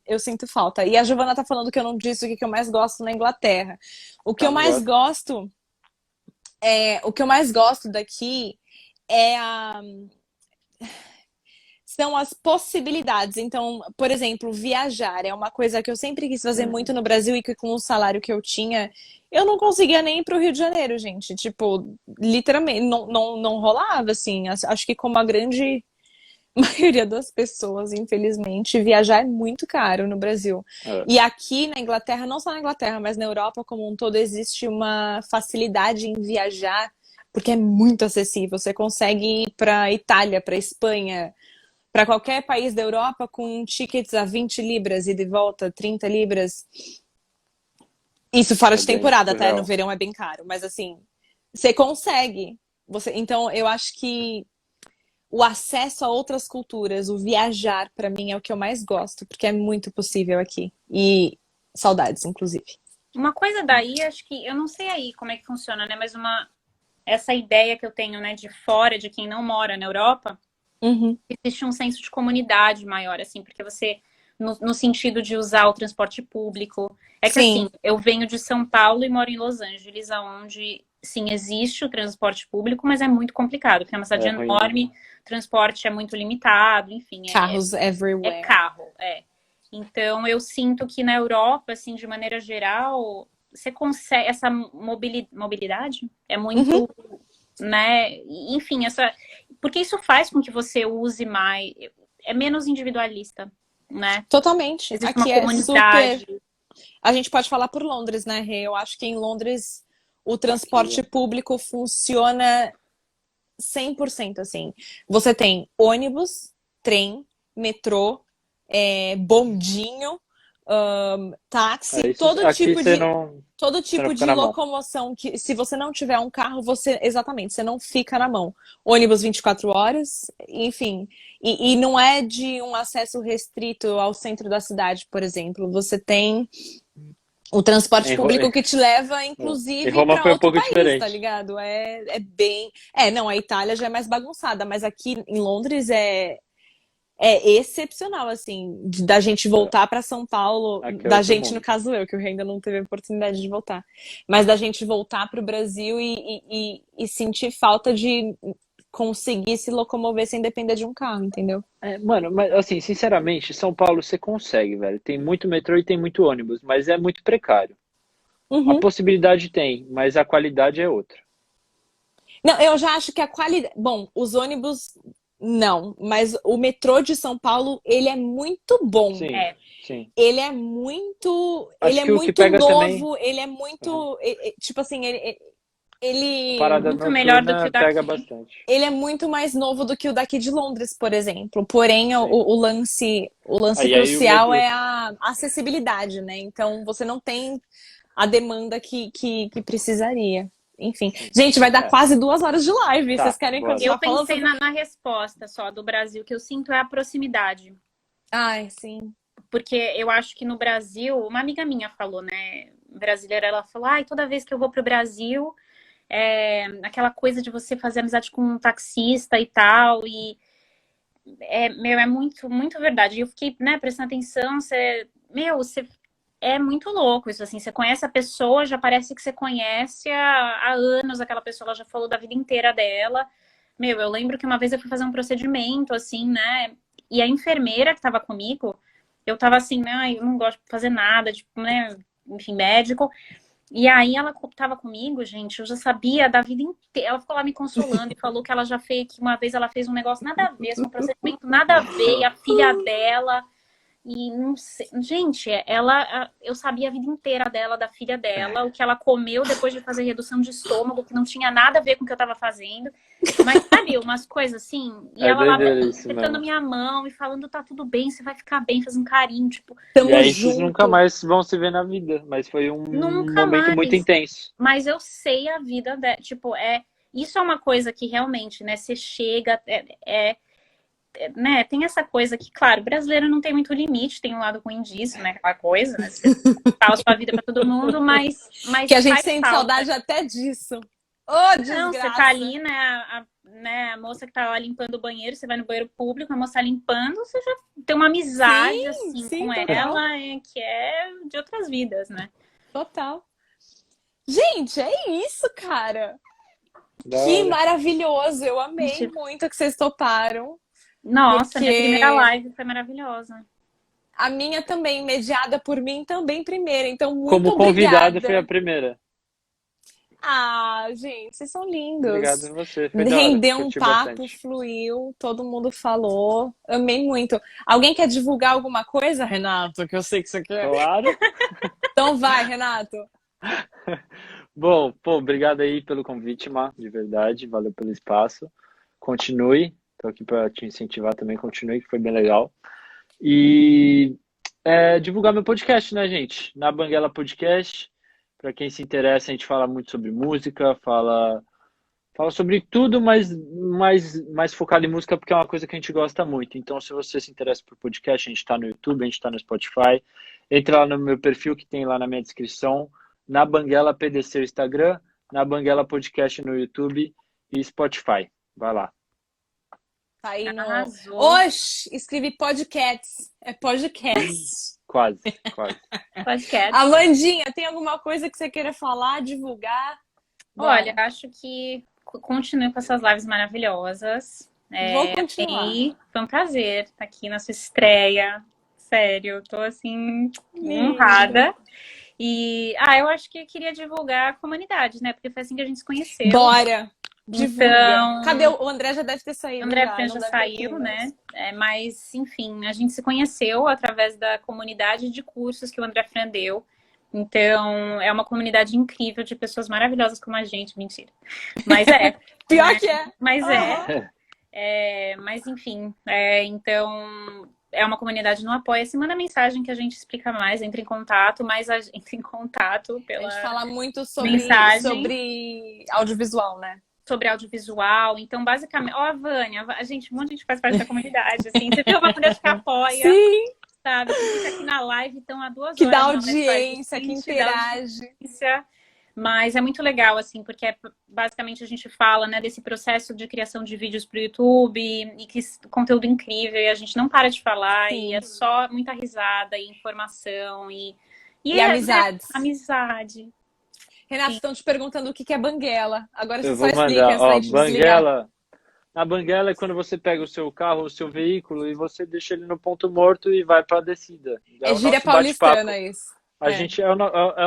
eu sinto falta. E a Giovana tá falando que eu não disse o que eu mais gosto na Inglaterra. O que eu mais gosto daqui são as possibilidades. Então, por exemplo, viajar é uma coisa que eu sempre quis fazer muito no Brasil e que com o salário que eu tinha, eu não conseguia nem ir pro Rio de Janeiro, gente. Tipo, literalmente, não rolava, assim. Acho que como a grande maioria das pessoas, infelizmente, viajar é muito caro no Brasil. E aqui na Inglaterra, não só na Inglaterra, mas na Europa como um todo, existe uma facilidade em viajar, porque é muito acessível. Você consegue ir pra Itália, pra Espanha, para qualquer país da Europa com tickets a 20 libras e de volta 30 libras. Isso fora de temporada, tá? No verão é bem caro. Mas assim, você consegue. Então, eu acho que o acesso a outras culturas, o viajar, para mim, é o que eu mais gosto. Porque é muito possível aqui. E saudades, inclusive. Uma coisa daí, acho que... Eu não sei aí como é que funciona, né? Mas essa ideia que eu tenho, né? De fora, de quem não mora na Europa... Existe um senso de comunidade maior, assim, porque você, no sentido de usar o transporte público. É que assim, eu venho de São Paulo e moro em Los Angeles, onde, sim, existe o transporte público, mas é muito complicado, porque é uma cidade enorme, o transporte é muito limitado, enfim. Carros everywhere. É carro, Então, eu sinto que na Europa, assim, de maneira geral, você consegue, essa mobilidade é muito, né, enfim, porque isso faz com que você use mais, é menos individualista, né? Totalmente. Existe aqui uma comunidade. Super... A gente pode falar por Londres, né, Rê? Eu acho que em Londres o transporte público funciona 100%, assim. Você tem ônibus, trem, metrô, bondinho, táxi, Isso, todo aqui tipo você de, não, todo você não tipo fica de na mão. locomoção que, se você não tiver um carro, você não fica na mão. Ônibus 24 horas, enfim. E não é de um acesso restrito ao centro da cidade, por exemplo. Você tem o transporte Em, Ro- público que te leva, em inclusive, Roma para foi um outro pouco país, tá diferente. ligado? É bem. Não, a Itália já é mais bagunçada, mas aqui em Londres é excepcional, assim, da gente voltar para São Paulo, Aqui é da outro gente, no mundo. caso eu, que eu ainda não teve a oportunidade de voltar, mas da gente voltar para o Brasil e sentir falta de conseguir se locomover sem depender de um carro, entendeu? Mano, mas assim, sinceramente, São Paulo você consegue, velho. Tem muito metrô e tem muito ônibus, mas é muito precário. A Uhum. possibilidade tem, mas a qualidade é outra. Não, eu já acho que a qualidade. Bom, os ônibus não, mas o metrô de São Paulo, ele é muito bom. Sim, É, sim. Ele Acho é que o que muito pega também, novo, ele é muito, tipo assim, a ele parada muito melhor do que noturna o pega daqui. bastante. ele é muito mais novo do que o daqui de Londres, por exemplo. Porém, Sim. o lance Aí o crucial metrô. é a acessibilidade, né? Então, você não tem a demanda que precisaria. Enfim. Sim. Gente, vai dar É, quase 2 horas de live. Vocês tá, querem bora. Eu continuar falando pensei sobre... na resposta só do Brasil, que eu sinto é a proximidade. Ai, sim. Porque eu acho que no Brasil, uma amiga minha falou, né? Brasileira, ela falou: ai, toda vez que eu vou pro Brasil, aquela coisa de você fazer amizade com um taxista e tal. E é muito, muito verdade. E eu fiquei, né, prestando atenção, você é muito louco isso, assim, você conhece a pessoa, já parece que você conhece há anos aquela pessoa, ela já falou da vida inteira dela. Eu lembro que uma vez eu fui fazer um procedimento, assim, né, e a enfermeira que tava comigo, eu tava assim, né, eu não gosto de fazer nada, tipo, né, enfim, médico, e aí ela tava comigo, gente, eu já sabia da vida inteira, ela ficou lá me consolando e falou que ela já fez, que uma vez ela fez um negócio nada a ver, assim, um procedimento nada a ver, e a filha dela... E não sei, gente, eu sabia a vida inteira dela, da filha dela, o que ela comeu depois de fazer redução de estômago, que não tinha nada a ver com o que eu tava fazendo. Mas sabe, umas coisas assim, e É ela lá doideira isso apertando mesmo. minha mão e falando, tá tudo bem, você vai ficar bem, fazendo carinho, tipo, E Tamo aí vocês nunca junto. mais vão se ver na vida, mas foi um nunca momento muito mais. intenso. Mas eu sei a vida dela, tipo, isso é uma coisa que realmente, né, você chega, né, tem essa coisa que, claro, brasileiro não tem muito limite, tem um lado ruim disso, né, aquela coisa, né, você fala a sua vida pra todo mundo, Que a mas gente faz sente falta. saudade até disso. Ô, Não, você tá desgraça! ali, né, a moça que tá lá limpando o banheiro, você vai no banheiro público, a moça tá limpando, você já tem uma amizade, Sim, assim, sim, com total. ela, que é de outras vidas, né. Total. Gente, é isso, cara. Da Que hora. maravilhoso. Eu amei muito que vocês toparam, Nossa, minha primeira porque live foi maravilhosa. a minha também, mediada por mim, também primeira. Então, muito Como convidado foi a obrigada. primeira. Ah, gente, vocês são Obrigado lindos. a você, foi da hora. Rendeu um Curti papo, bastante. fluiu, todo mundo falou. Amei muito. Alguém quer divulgar alguma coisa, Renato? Que eu sei que você quer. Claro. Então vai, Renato. Bom, pô, obrigado aí pelo convite, Má, de verdade. Valeu pelo espaço. Continue. Tô aqui para te incentivar também. Continue, que foi bem legal. E divulgar meu podcast, né, gente? Na Banguela Podcast. Para quem se interessa, a gente fala muito sobre música, fala sobre tudo, mas mais focado em música, porque é uma coisa que a gente gosta muito. Então, se você se interessa por podcast, a gente está no YouTube, a gente está no Spotify. Entra lá no meu perfil, que tem lá na minha descrição, na Banguela PDC o Instagram, na Banguela Podcast no YouTube e Spotify. Vai lá. Tá aí no. Arrasou. Oxi, escrevi podcasts. É podcast. Quase, quase. Podcast. Amandinha, tem alguma coisa que você queira falar, divulgar? Olha, Bora. acho que continue com essas lives maravilhosas. Vou continuar. E foi um prazer estar aqui na sua estreia. Sério, tô assim, honrada. E eu acho que eu queria divulgar a comunidade, né? Porque foi assim que a gente se conheceu. Bora! Divulga. Então, Cadê o André? Já deve ter saído. o André já, Fran não já deve ter aqui, saiu, mas- né? Mas, enfim, a gente se conheceu através da comunidade de cursos que o André Fran deu. Então, é uma comunidade incrível de pessoas maravilhosas como a gente. Mentira. Mas Pior né? que é. Mas Aham. Mas, enfim, então é uma comunidade no Apoia-se. Manda mensagem que a gente explica mais, entra em contato, mas a gente entra em contato A pela gente fala muito mensagem. sobre audiovisual, né? Sobre audiovisual. Então, basicamente, ó, a Vânia, a gente, um monte de gente faz parte da comunidade, assim. Você vê uma mulher que apoia, Sim, sabe? Que fica aqui na live, então há 2 que horas dá na mensagem audiência, que seguinte, dá interage. audiência. Mas é muito legal, assim, porque basicamente a gente fala, né, desse processo de criação de vídeos para o YouTube e que conteúdo incrível, e a gente não para de falar, Sim. e é só muita risada e informação e amizades. Amizade. Renato, estão te perguntando o que é banguela. Agora você Eu só vou explica mandar, antes da ó, gente desligar. banguela. A banguela é quando você pega o seu carro, o seu veículo e você deixa ele no ponto morto e vai para a descida. É o gíria nosso bate-papo. paulistana isso. A gente é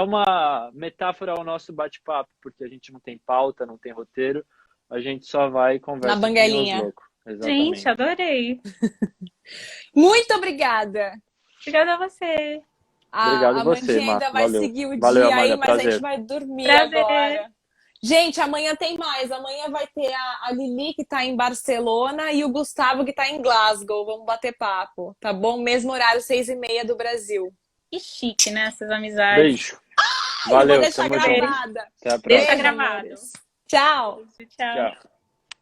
uma metáfora ao nosso bate-papo, porque a gente não tem pauta, não tem roteiro, a gente só vai e conversa Na com os banguelinha. loucos. Exatamente. Gente, adorei. Muito obrigada. Obrigada a você. Obrigado A você, Mandinha ainda Marco. vai Valeu. seguir o Valeu, dia aí, Amanda, mas a prazer. gente vai dormir Prazer. agora. Gente, amanhã tem mais. Amanhã vai ter a Lili, que tá em Barcelona, e o Gustavo, que tá em Glasgow. Vamos bater papo, tá bom? Mesmo horário, 6h30 do Brasil. Que chique, né? Essas amizades. Beijo. Eu Valeu, vou deixar tamo junto. gravada. Até a próxima. Deixa Beijo, gravado. amores. Tchau. Tchau. Tchau.